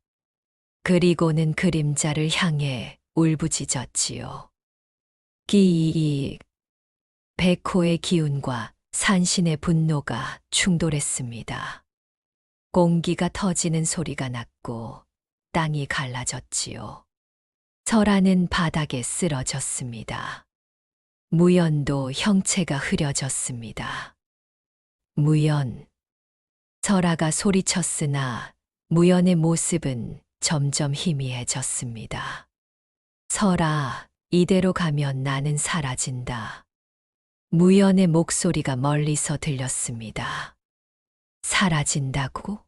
그리고는 그림자를 향해 울부짖었지요. 기이익. 백호의 기운과 산신의 분노가 충돌했습니다. 공기가 터지는 소리가 났고 땅이 갈라졌지요. 설아는 바닥에 쓰러졌습니다. 무연도 형체가 흐려졌습니다. 무연. 설아가 소리쳤으나 무연의 모습은 점점 희미해졌습니다. 설아, 이대로 가면 나는 사라진다. 무연의 목소리가 멀리서 들렸습니다. 사라진다고?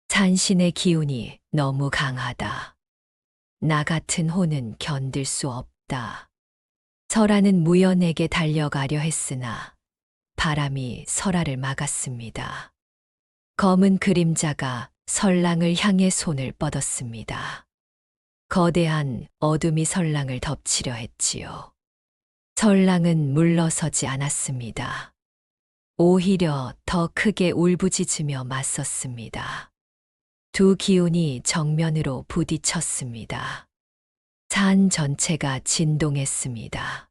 산신의 기운이 너무 강하다. 나 같은 혼은 견딜 수 없다. 설아는 무연에게 달려가려 했으나 바람이 설아를 막았습니다. 검은 그림자가 설랑을 향해 손을 뻗었습니다. 거대한 어둠이 설랑을 덮치려 했지요. 설랑은 물러서지 않았습니다. 오히려 더 크게 울부짖으며 맞섰습니다. 두 기운이 정면으로 부딪혔습니다. 산 전체가 진동했습니다.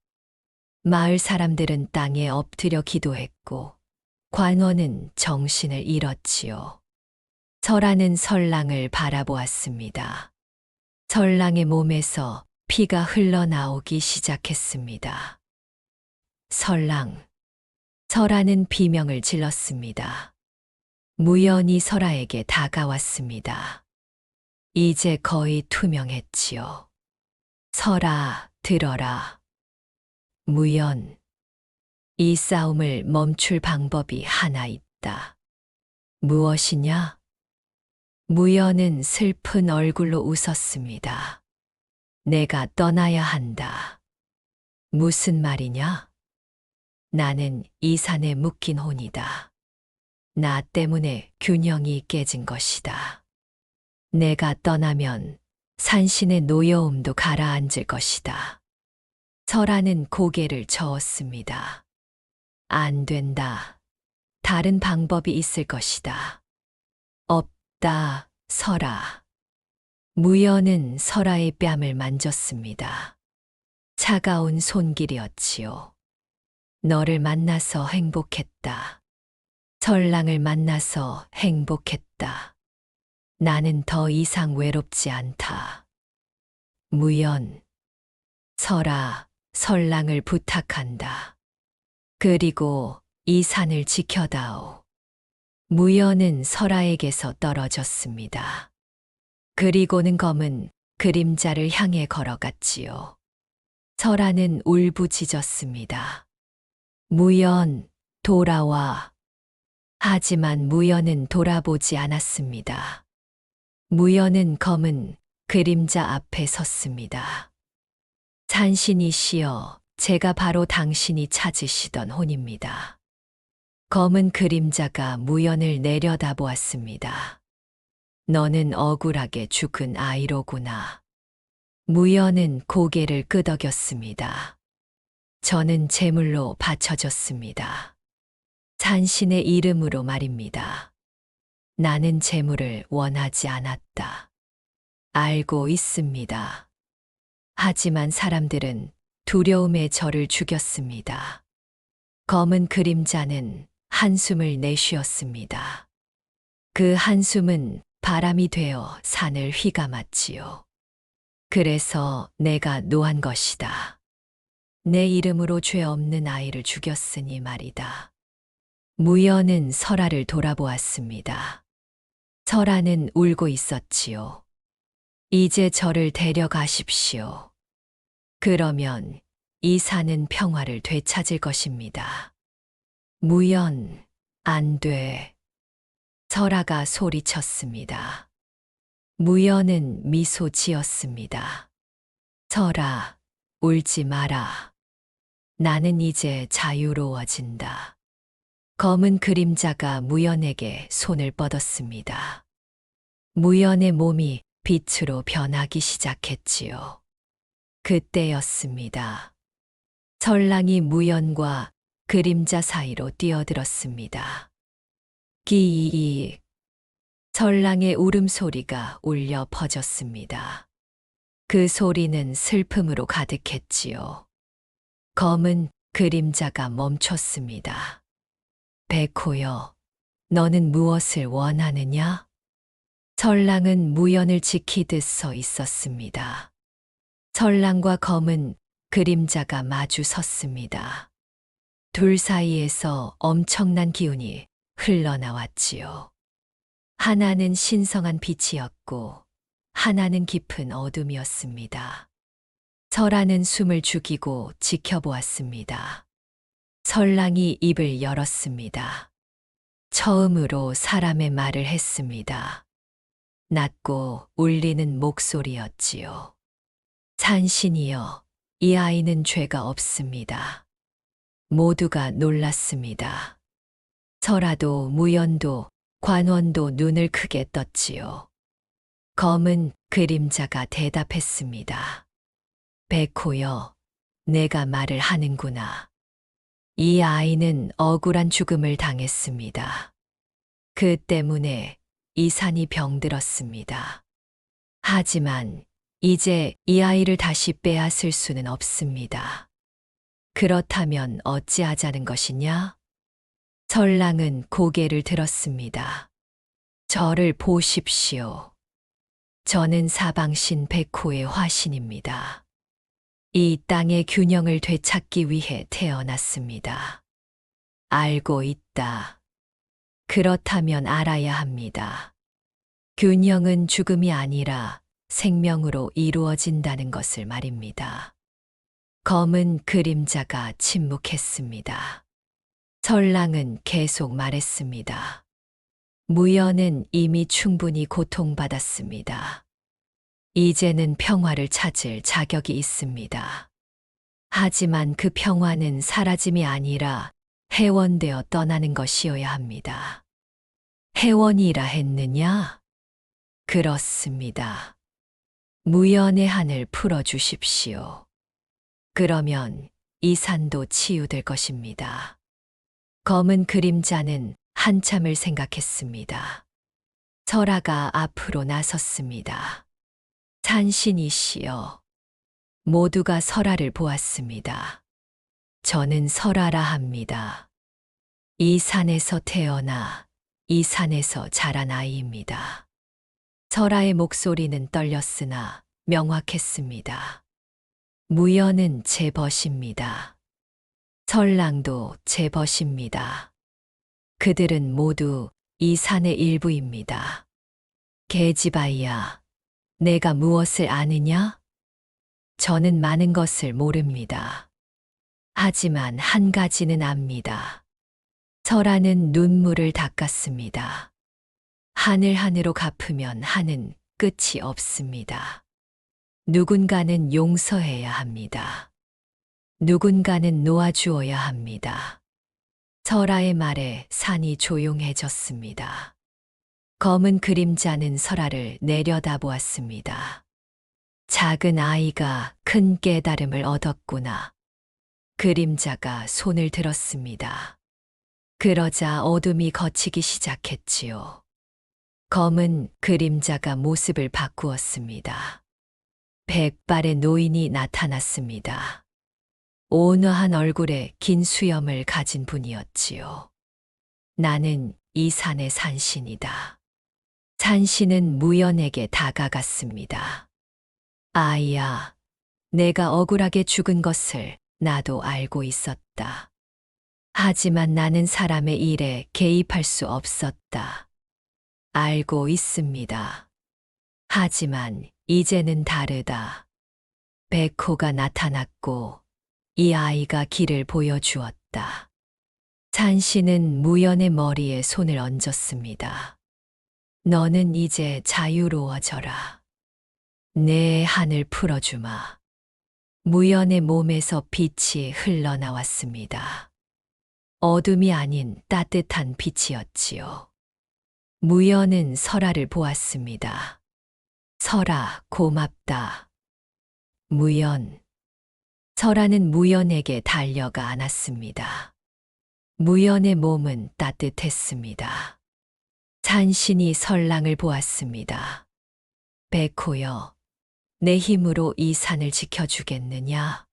마을 사람들은 땅에 엎드려 기도했고 관원은 정신을 잃었지요. 설아는 설랑을 바라보았습니다. 설랑의 몸에서 피가 흘러나오기 시작했습니다. 설랑. 설아는 비명을 질렀습니다. 무연이 설아에게 다가왔습니다. 이제 거의 투명했지요. 설아, 들어라. 무연. 이 싸움을 멈출 방법이 하나 있다. 무엇이냐? 무연은 슬픈 얼굴로 웃었습니다. 내가 떠나야 한다. 무슨 말이냐? 나는 이 산에 묶인 혼이다. 나 때문에 균형이 깨진 것이다. 내가 떠나면 산신의 노여움도 가라앉을 것이다. 설아는 고개를 저었습니다. 안 된다. 다른 방법이 있을 것이다. 없다, 설아. 무연은 설아의 뺨을 만졌습니다. 차가운 손길이었지요. 너를 만나서 행복했다. 설랑을 만나서 행복했다. 나는 더 이상 외롭지 않다. 무연. 설아, 설랑을 부탁한다. 그리고 이 산을 지켜다오. 무연은 설아에게서 떨어졌습니다. 그리고는 검은 그림자를 향해 걸어갔지요. 설아는 울부짖었습니다. 무연, 돌아와. 하지만 무연은 돌아보지 않았습니다. 무연은 검은 그림자 앞에 섰습니다. 산신이시여, 제가 바로 당신이 찾으시던 혼입니다. 검은 그림자가 무연을 내려다보았습니다. 너는 억울하게 죽은 아이로구나. 무연은 고개를 끄덕였습니다. 저는 제물로 바쳐졌습니다. 산신의 이름으로 말입니다. 나는 제물을 원하지 않았다. 알고 있습니다. 하지만 사람들은 두려움에 저를 죽였습니다. 검은 그림자는 한숨을 내쉬었습니다. 그 한숨은 바람이 되어 산을 휘감았지요. 그래서 내가 노한 것이다. 내 이름으로 죄 없는 아이를 죽였으니 말이다. 무연은 설아를 돌아보았습니다. 설아는 울고 있었지요. 이제 저를 데려가십시오. 그러면 이 산은 평화를 되찾을 것입니다. 무연, 안 돼. 설아가 소리쳤습니다. 무연은 미소 지었습니다. 설아, 울지 마라. 나는 이제 자유로워진다. 검은 그림자가 무연에게 손을 뻗었습니다. 무연의 몸이 빛으로 변하기 시작했지요. 그때였습니다. 설랑이 무연과 그림자 사이로 뛰어들었습니다. 기이익. 설랑의 울음소리가 울려 퍼졌습니다. 그 소리는 슬픔으로 가득했지요. 검은 그림자가 멈췄습니다. 백호여, 너는 무엇을 원하느냐? 설랑은 무연을 지키듯 서 있었습니다. 설랑과 검은 그림자가 마주 섰습니다. 둘 사이에서 엄청난 기운이 흘러나왔지요. 하나는 신성한 빛이었고 하나는 깊은 어둠이었습니다. 설아는 숨을 죽이고 지켜보았습니다. 설랑이 입을 열었습니다. 처음으로 사람의 말을 했습니다. 낮고 울리는 목소리였지요. 산신이여, 이 아이는 죄가 없습니다. 모두가 놀랐습니다. 설아도 무연도 관원도 눈을 크게 떴지요. 검은 그림자가 대답했습니다. 백호여, 내가 말을 하는구나. 이 아이는 억울한 죽음을 당했습니다. 그 때문에 이 산이 병들었습니다. 하지만 이제 이 아이를 다시 빼앗을 수는 없습니다. 그렇다면 어찌하자는 것이냐? 설랑은 고개를 들었습니다. 저를 보십시오. 저는 사방신 백호의 화신입니다. 이 땅의 균형을 되찾기 위해 태어났습니다. 알고 있다. 그렇다면 알아야 합니다. 균형은 죽음이 아니라 생명으로 이루어진다는 것을 말입니다. 검은 그림자가 침묵했습니다. 설랑은 계속 말했습니다. 무연은 이미 충분히 고통받았습니다. 이제는 평화를 찾을 자격이 있습니다. 하지만 그 평화는 사라짐이 아니라 해원되어 떠나는 것이어야 합니다. 해원이라 했느냐? 그렇습니다. 무연의 한을 풀어주십시오. 그러면 이 산도 치유될 것입니다. 검은 그림자는 한참을 생각했습니다. 설아가 앞으로 나섰습니다. 산신이시여, 모두가 설아를 보았습니다. 저는 설아라 합니다. 이 산에서 태어나 이 산에서 자란 아이입니다. 설아의 목소리는 떨렸으나 명확했습니다. 무연은 제 벗입니다. 설랑도 제 벗입니다. 그들은 모두 이 산의 일부입니다. 계집아이야, 내가 무엇을 아느냐? 저는 많은 것을 모릅니다. 하지만 한 가지는 압니다. 설아는 눈물을 닦았습니다. 한을 한으로 갚으면 한은 끝이 없습니다. 누군가는 용서해야 합니다. 누군가는 놓아주어야 합니다. 설아의 말에 산이 조용해졌습니다. 검은 그림자는 설아를 내려다보았습니다. 작은 아이가 큰 깨달음을 얻었구나. 그림자가 손을 들었습니다. 그러자 어둠이 걷히기 시작했지요. 검은 그림자가 모습을 바꾸었습니다. 백발의 노인이 나타났습니다. 온화한 얼굴에 긴 수염을 가진 분이었지요. 나는 이 산의 산신이다. 산신은 무연에게 다가갔습니다. 아이야, 내가 억울하게 죽은 것을 나도 알고 있었다. 하지만 나는 사람의 일에 개입할 수 없었다. 알고 있습니다. 하지만 이제는 다르다. 백호가 나타났고 이 아이가 길을 보여주었다. 산신은 무연의 머리에 손을 얹었습니다. 너는 이제 자유로워져라. 내 한을 풀어주마. 무연의 몸에서 빛이 흘러나왔습니다. 어둠이 아닌 따뜻한 빛이었지요. 무연은 설아를 보았습니다. 설아, 고맙다. 무연. 설아는 무연에게 달려가 안았습니다. 무연의 몸은 따뜻했습니다. 산신이 설랑을 보았습니다. 백호여, 내 힘으로 이 산을 지켜주겠느냐?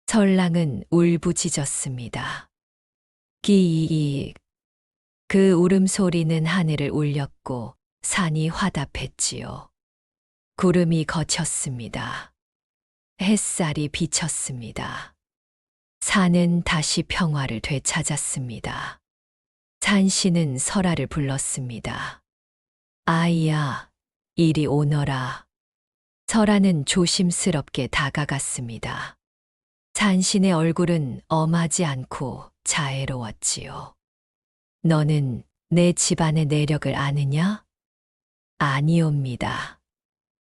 설랑은 울부짖었습니다. 기이익. 그 울음소리는 하늘을 울렸고 산이 화답했지요. 구름이 걷혔습니다. 햇살이 비쳤습니다. 산은 다시 평화를 되찾았습니다. 산신은 설아를 불렀습니다. 아이야, 이리 오너라. 설아는 조심스럽게 다가갔습니다. 산신의 얼굴은 엄하지 않고 자애로웠지요. 너는 내 집안의 내력을 아느냐? 아니옵니다.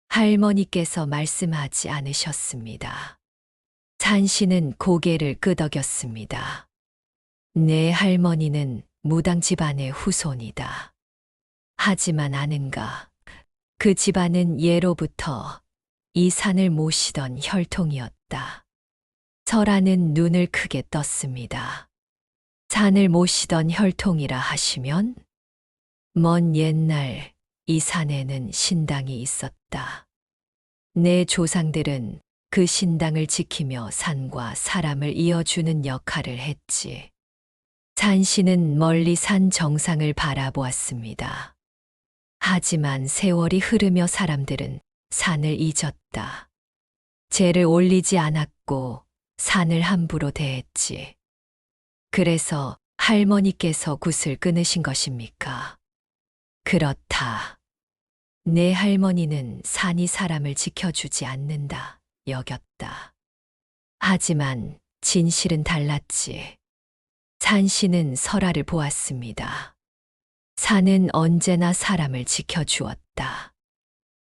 할머니께서 말씀하지 않으셨습니다. 산신은 고개를 끄덕였습니다. 내 할머니는 무당 집안의 후손이다. 하지만 아는가? 그 집안은 예로부터 이 산을 모시던 혈통이었다. 설아는 눈을 크게 떴습니다. 산을 모시던 혈통이라 하시면? 먼 옛날 이 산에는 신당이 있었다. 내 조상들은 그 신당을 지키며 산과 사람을 이어주는 역할을 했지. 산신은 멀리 산 정상을 바라보았습니다. 하지만 세월이 흐르며 사람들은 산을 잊었다. 제를 올리지 않았고 산을 함부로 대했지. 그래서 할머니께서 굿을 끊으신 것입니까? 그렇다. 내 할머니는 산이 사람을 지켜주지 않는다 여겼다. 하지만 진실은 달랐지. 산신은 설아를 보았습니다. 산은 언제나 사람을 지켜주었다.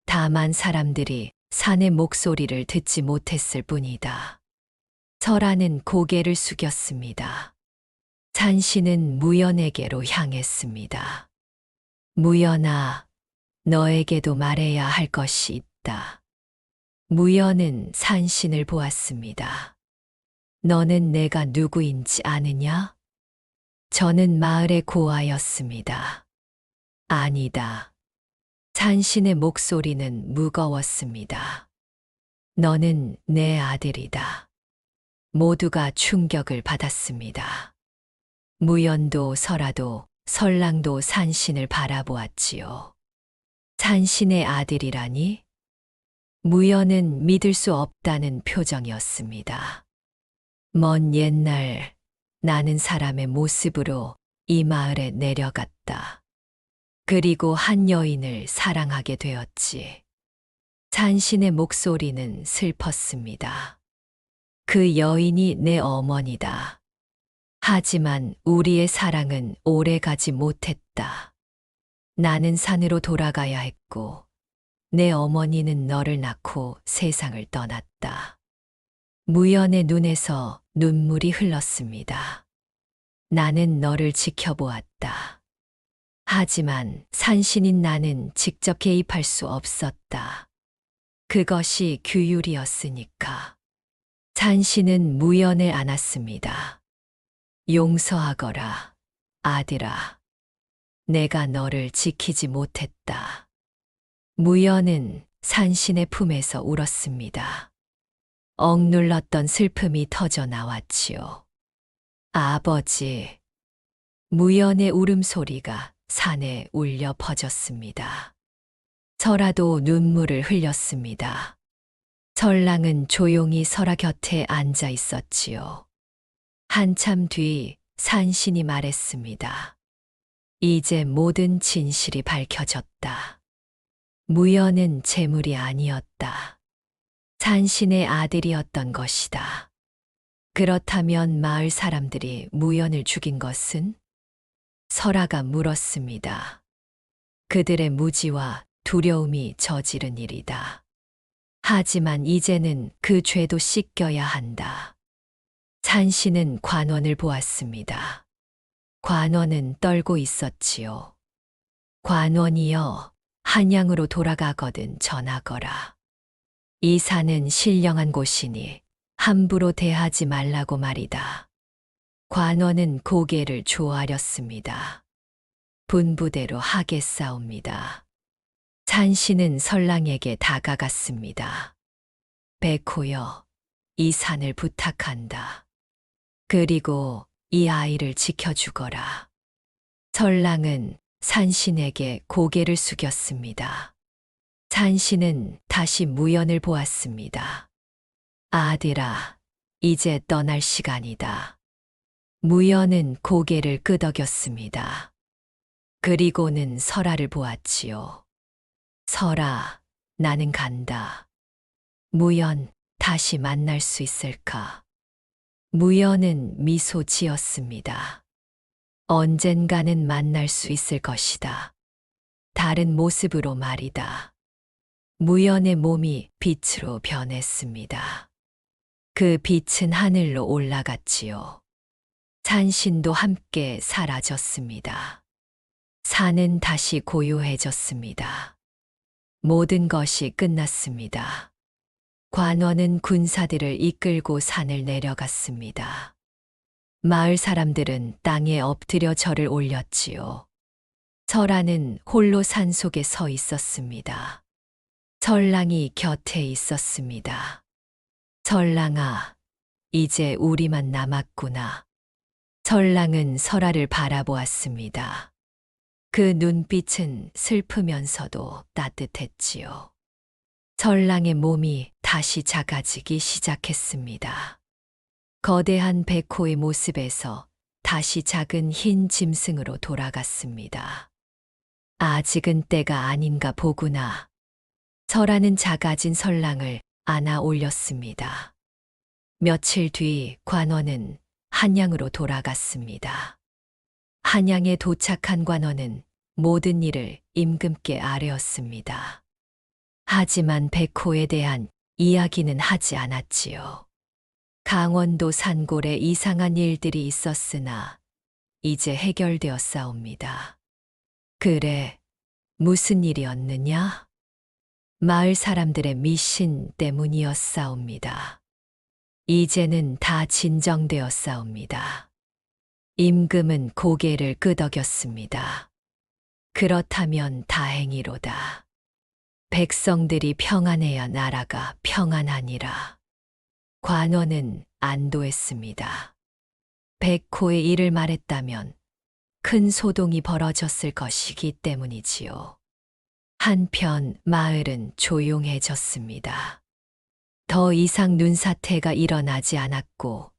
다만 사람들이 산의 목소리를 듣지 못했을 뿐이다. 설아는 고개를 숙였습니다. 산신은 무연에게로 향했습니다. 무연아, 너에게도 말해야 할 것이 있다. 무연은 산신을 보았습니다. 너는 내가 누구인지 아느냐? 저는 마을의 고아였습니다. 아니다. 산신의 목소리는 무거웠습니다. 너는 내 아들이다. 모두가 충격을 받았습니다. 무연도 설아도 설랑도 산신을 바라보았지요. 산신의 아들이라니? 무연은 믿을 수 없다는 표정이었습니다. 먼 옛날 나는 사람의 모습으로 이 마을에 내려갔다. 그리고 한 여인을 사랑하게 되었지. 잔신의 목소리는 슬펐습니다. 그 여인이 내 어머니다. 하지만 우리의 사랑은 오래 가지 못했다. 나는 산으로 돌아가야 했고, 내 어머니는 너를 낳고 세상을 떠났다. 무연의 눈에서 눈물이 흘렀습니다. 나는 너를 지켜보았다. 하지만 산신인 나는 직접 개입할 수 없었다. 그것이 규율이었으니까. 잔신은 무연을 안았습니다. 용서하거라, 아들아. 내가 너를 지키지 못했다. 무연은 산신의 품에서 울었습니다. 억눌렀던 슬픔이 터져 나왔지요. 아버지. 무연의 울음소리가 산에 울려 퍼졌습니다. 설아도 눈물을 흘렸습니다. 설랑은 조용히 설아 곁에 앉아 있었지요. 한참 뒤 산신이 말했습니다. 이제 모든 진실이 밝혀졌다. 무연은 재물이 아니었다. 산신의 아들이었던 것이다. 그렇다면 마을 사람들이 무연을 죽인 것은? 설아가 물었습니다. 그들의 무지와 두려움이 저지른 일이다. 하지만 이제는 그 죄도 씻겨야 한다. 산신은 관원을 보았습니다. 관원은 떨고 있었지요. 관원이여, 한양으로 돌아가거든 전하거라. 이 산은 신령한 곳이니 함부로 대하지 말라고 말이다. 관원은 고개를 조아렸습니다. 분부대로 하겠사옵니다. 산신은 설랑에게 다가갔습니다. 백호여, 이 산을 부탁한다. 그리고 이 아이를 지켜주거라. 설랑은 산신에게 고개를 숙였습니다. 산신은 다시 무연을 보았습니다. 아들아, 이제 떠날 시간이다. 무연은 고개를 끄덕였습니다. 그리고는 설아를 보았지요. 설아, 나는 간다. 무연, 다시 만날 수 있을까? 무연은 미소 지었습니다. 언젠가는 만날 수 있을 것이다. 다른 모습으로 말이다. 무연의 몸이 빛으로 변했습니다. 그 빛은 하늘로 올라갔지요. 산신도 함께 사라졌습니다. 산은 다시 고요해졌습니다. 모든 것이 끝났습니다. 관원은 군사들을 이끌고 산을 내려갔습니다. 마을 사람들은 땅에 엎드려 절을 올렸지요. 설아는 홀로 산 속에 서 있었습니다. 설랑이 곁에 있었습니다. 설랑아, 이제 우리만 남았구나. 설랑은 설아를 바라보았습니다. 그 눈빛은 슬프면서도 따뜻했지요. 설랑의 몸이 다시 작아지기 시작했습니다. 거대한 백호의 모습에서 다시 작은 흰 짐승으로 돌아갔습니다. 아직은 때가 아닌가 보구나. 설아는 작아진 설랑을 안아 올렸습니다. 며칠 뒤 관원은 한양으로 돌아갔습니다. 한양에 도착한 관원은 모든 일을 임금께 아뢰었습니다. 하지만 백호에 대한 이야기는 하지 않았지요. 강원도 산골에 이상한 일들이 있었으나 이제 해결되었사옵니다. 그래, 무슨 일이었느냐? 마을 사람들의 미신 때문이었사옵니다. 이제는 다 진정되었사옵니다. 임금은 고개를 끄덕였습니다. 그렇다면 다행이로다. 백성들이 평안해야 나라가 평안하니라. 관원은 안도했습니다. 백호의 일을 말했다면 큰 소동이 벌어졌을 것이기 때문이지요. 한편 마을은 조용해졌습니다. 더 이상 눈사태가 일어나지 않았고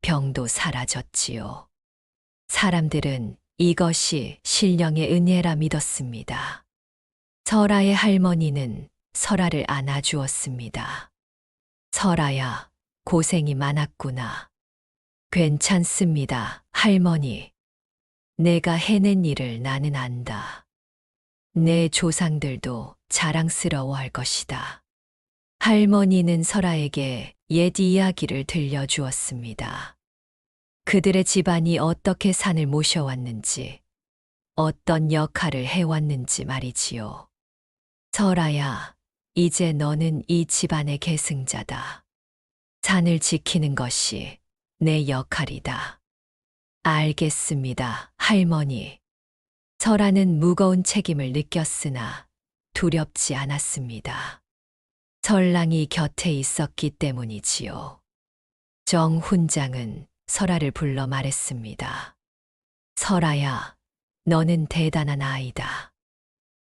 병도 사라졌지요. 사람들은 이것이 신령의 은혜라 믿었습니다. 설아의 할머니는 설아를 안아주었습니다. 설아야, 고생이 많았구나. 괜찮습니다, 할머니. 내가 해낸 일을 나는 안다. 내 조상들도 자랑스러워할 것이다. 할머니는 설아에게 옛 이야기를 들려주었습니다. 그들의 집안이 어떻게 산을 모셔왔는지, 어떤 역할을 해왔는지 말이지요. 설아야, 이제 너는 이 집안의 계승자다. 산을 지키는 것이 내 역할이다. 알겠습니다, 할머니. 설아는 무거운 책임을 느꼈으나 두렵지 않았습니다. 설랑이 곁에 있었기 때문이지요. 정 훈장은 설아를 불러 말했습니다. 설아야, 너는 대단한 아이다.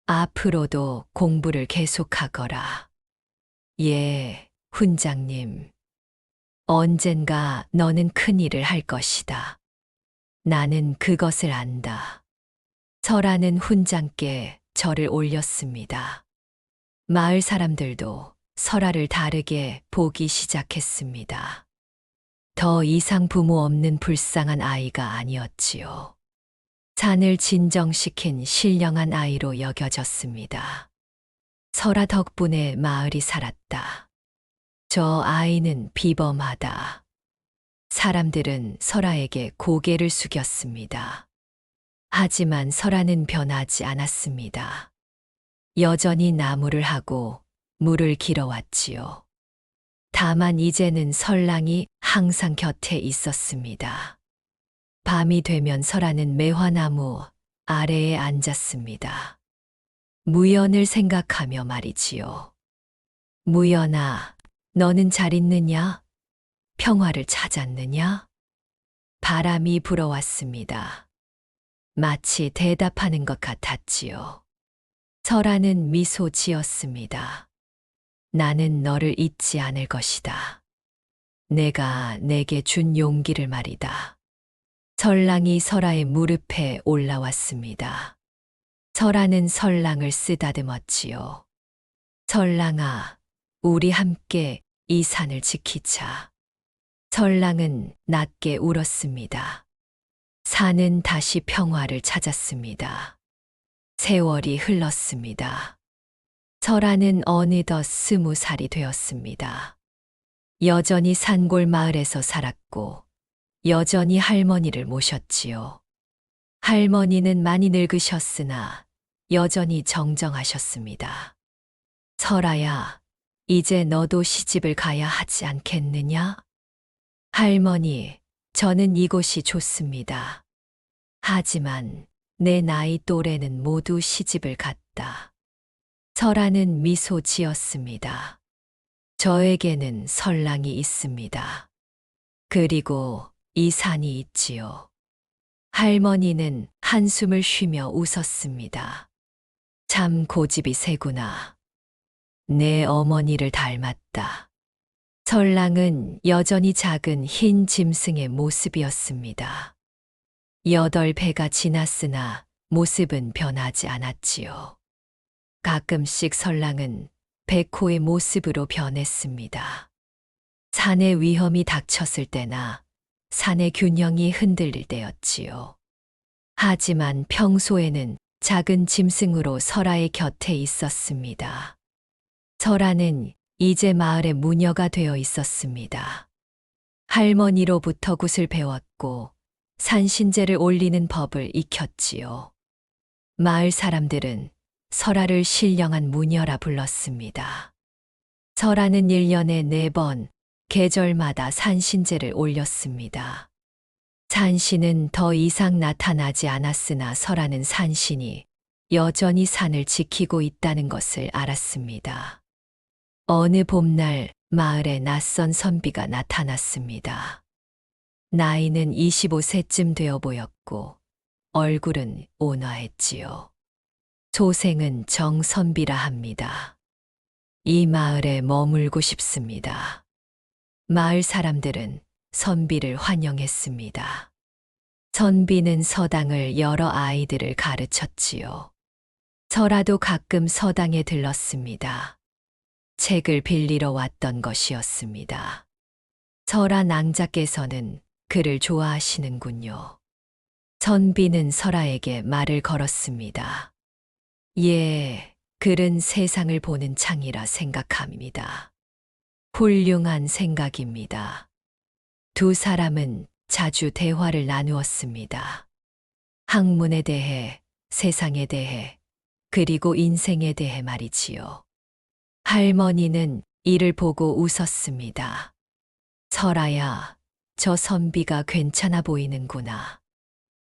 앞으로도 공부를 계속하거라. 예, 훈장님. 언젠가 너는 큰 일을 할 것이다. 나는 그것을 안다. 설아는 훈장께 절을 올렸습니다. 마을 사람들도 설아를 다르게 보기 시작했습니다. 더 이상 부모 없는 불쌍한 아이가 아니었지요. 산을 진정시킨 신령한 아이로 여겨졌습니다. 설아 덕분에 마을이 살았다. 저 아이는 비범하다. 사람들은 설아에게 고개를 숙였습니다. 하지만 설아는 변하지 않았습니다. 여전히 나무를 하고 물을 길어왔지요. 다만 이제는 설랑이 항상 곁에 있었습니다. 밤이 되면 설아는 매화나무 아래에 앉았습니다. 무연을 생각하며 말이지요. 무연아, 너는 잘 있느냐? 평화를 찾았느냐? 바람이 불어왔습니다. 마치 대답하는 것 같았지요. 설아는 미소 지었습니다. 나는 너를 잊지 않을 것이다. 내가 내게 준 용기를 말이다. 설랑이 설아의 무릎에 올라왔습니다. 설아는 설랑을 쓰다듬었지요. 설랑아, 우리 함께 이 산을 지키자. 설랑은 낮게 울었습니다. 산은 다시 평화를 찾았습니다. 세월이 흘렀습니다. 설아는 어느덧 20살이 되었습니다. 여전히 산골 마을에서 살았고 여전히 할머니를 모셨지요. 할머니는 많이 늙으셨으나 여전히 정정하셨습니다. 설아야, 이제 너도 시집을 가야 하지 않겠느냐? 할머니, 저는 이곳이 좋습니다. 하지만 내 나이 또래는 모두 시집을 갔다. 설아는 미소 지었습니다. 저에게는 설랑이 있습니다. 그리고 이 산이 있지요. 할머니는 한숨을 쉬며 웃었습니다. 참 고집이 세구나. 내 어머니를 닮았다. 설랑은 여전히 작은 흰 짐승의 모습이었습니다. 8배가 지났으나 모습은 변하지 않았지요. 가끔씩 설랑은 백호의 모습으로 변했습니다. 산의 위험이 닥쳤을 때나 산의 균형이 흔들릴 때였지요. 하지만 평소에는 작은 짐승으로 설아의 곁에 있었습니다. 설아는 이제 마을의 무녀가 되어 있었습니다. 할머니로부터 굿을 배웠고 산신제를 올리는 법을 익혔지요. 마을 사람들은 설아를 신령한 무녀라 불렀습니다. 설아는 1년에 4번 계절마다 산신제를 올렸습니다. 산신은 더 이상 나타나지 않았으나 설아는 산신이 여전히 산을 지키고 있다는 것을 알았습니다. 어느 봄날 마을에 낯선 선비가 나타났습니다. 나이는 25세쯤 되어 보였고 얼굴은 온화했지요. 소생은 정선비라 합니다. 이 마을에 머물고 싶습니다. 마을 사람들은 선비를 환영했습니다. 선비는 서당을 여러 아이들을 가르쳤지요. 설아도 가끔 서당에 들렀습니다. 책을 빌리러 왔던 것이었습니다. 설아 낭자께서는 그를 좋아하시는군요. 선비는 설아에게 말을 걸었습니다. 예, 글은 세상을 보는 창이라 생각합니다. 훌륭한 생각입니다. 두 사람은 자주 대화를 나누었습니다. 학문에 대해, 세상에 대해, 그리고 인생에 대해 말이지요. 할머니는 이를 보고 웃었습니다. 설아야, 저 선비가 괜찮아 보이는구나.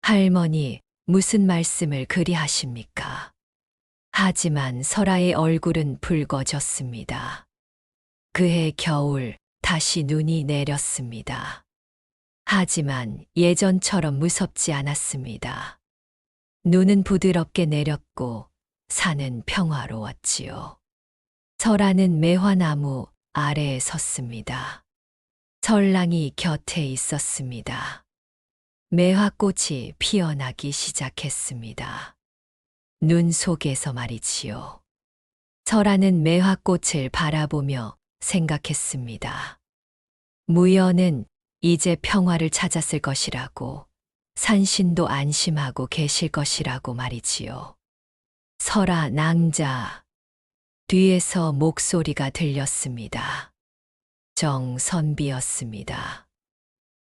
할머니, 무슨 말씀을 그리 하십니까? 하지만 설아의 얼굴은 붉어졌습니다. 그해 겨울 다시 눈이 내렸습니다. 하지만 예전처럼 무섭지 않았습니다. 눈은 부드럽게 내렸고 산은 평화로웠지요. 설아는 매화나무 아래에 섰습니다. 설랑이 곁에 있었습니다. 매화꽃이 피어나기 시작했습니다. 눈 속에서 말이지요. 설아는 매화꽃을 바라보며 생각했습니다. 무연은 이제 평화를 찾았을 것이라고, 산신도 안심하고 계실 것이라고 말이지요. 설아 낭자. 뒤에서 목소리가 들렸습니다. 정선비였습니다.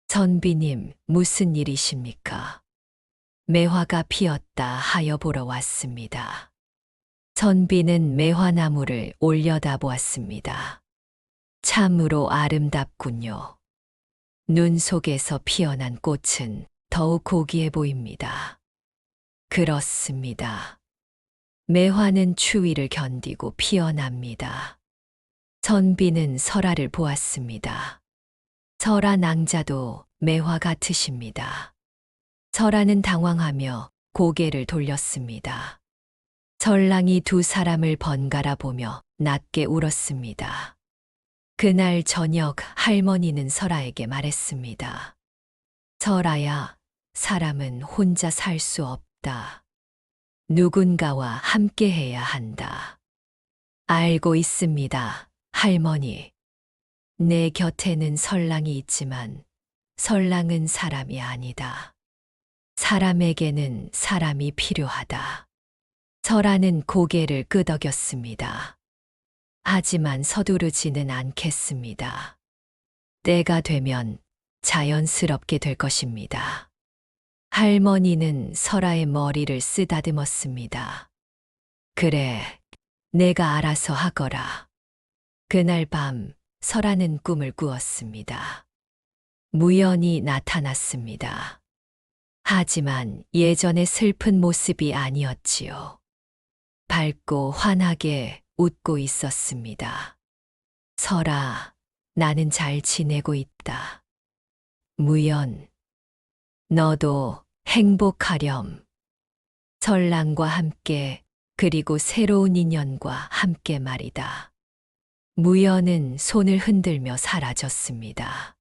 선비님, 무슨 일이십니까? 매화가 피었다 하여 보러 왔습니다. 선비는 매화나무를 올려다보았습니다. 참으로 아름답군요. 눈 속에서 피어난 꽃은 더욱 고귀해 보입니다. 그렇습니다. 매화는 추위를 견디고 피어납니다. 선비는 설아를 보았습니다. 설아 낭자도 매화 같으십니다. 설아는 당황하며 고개를 돌렸습니다. 설랑이 두 사람을 번갈아 보며 낮게 울었습니다. 그날 저녁 할머니는 설아에게 말했습니다. 설아야, 사람은 혼자 살 수 없다. 누군가와 함께 해야 한다. 알고 있습니다, 할머니. 내 곁에는 설랑이 있지만 설랑은 사람이 아니다. 사람에게는 사람이 필요하다. 설아는 고개를 끄덕였습니다. 하지만 서두르지는 않겠습니다. 때가 되면 자연스럽게 될 것입니다. 할머니는 설아의 머리를 쓰다듬었습니다. 그래, 내가 알아서 하거라. 그날 밤 설아는 꿈을 꾸었습니다. 무연이 나타났습니다. 하지만 예전의 슬픈 모습이 아니었지요. 밝고 환하게 웃고 있었습니다. 설아, 나는 잘 지내고 있다. 무연, 너도 행복하렴. 설랑과 함께, 그리고 새로운 인연과 함께 말이다. 무연은 손을 흔들며 사라졌습니다.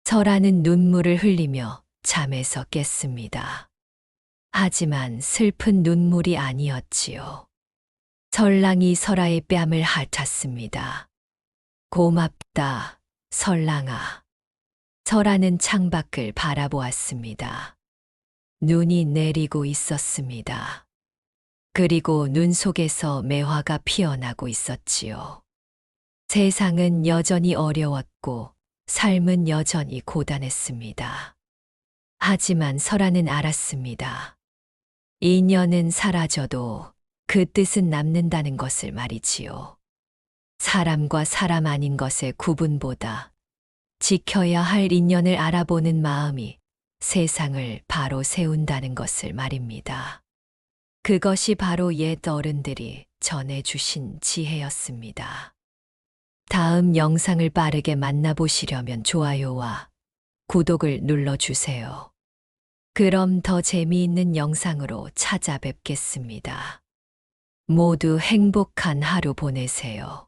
설아는 눈물을 흘리며 잠에서 깼습니다. 하지만 슬픈 눈물이 아니었지요. 설랑이 설아의 뺨을 핥았습니다. 고맙다, 설랑아. 설아는 창밖을 바라보았습니다. 눈이 내리고 있었습니다. 그리고 눈 속에서 매화가 피어나고 있었지요. 세상은 여전히 어려웠고 삶은 여전히 고단했습니다. 하지만 설아는 알았습니다. 인연은 사라져도 그 뜻은 남는다는 것을 말이지요. 사람과 사람 아닌 것의 구분보다 지켜야 할 인연을 알아보는 마음이 세상을 바로 세운다는 것을 말입니다. 그것이 바로 옛 어른들이 전해주신 지혜였습니다. 다음 영상을 빠르게 만나보시려면 좋아요와 구독을 눌러주세요. 그럼 더 재미있는 영상으로 찾아뵙겠습니다. 모두 행복한 하루 보내세요.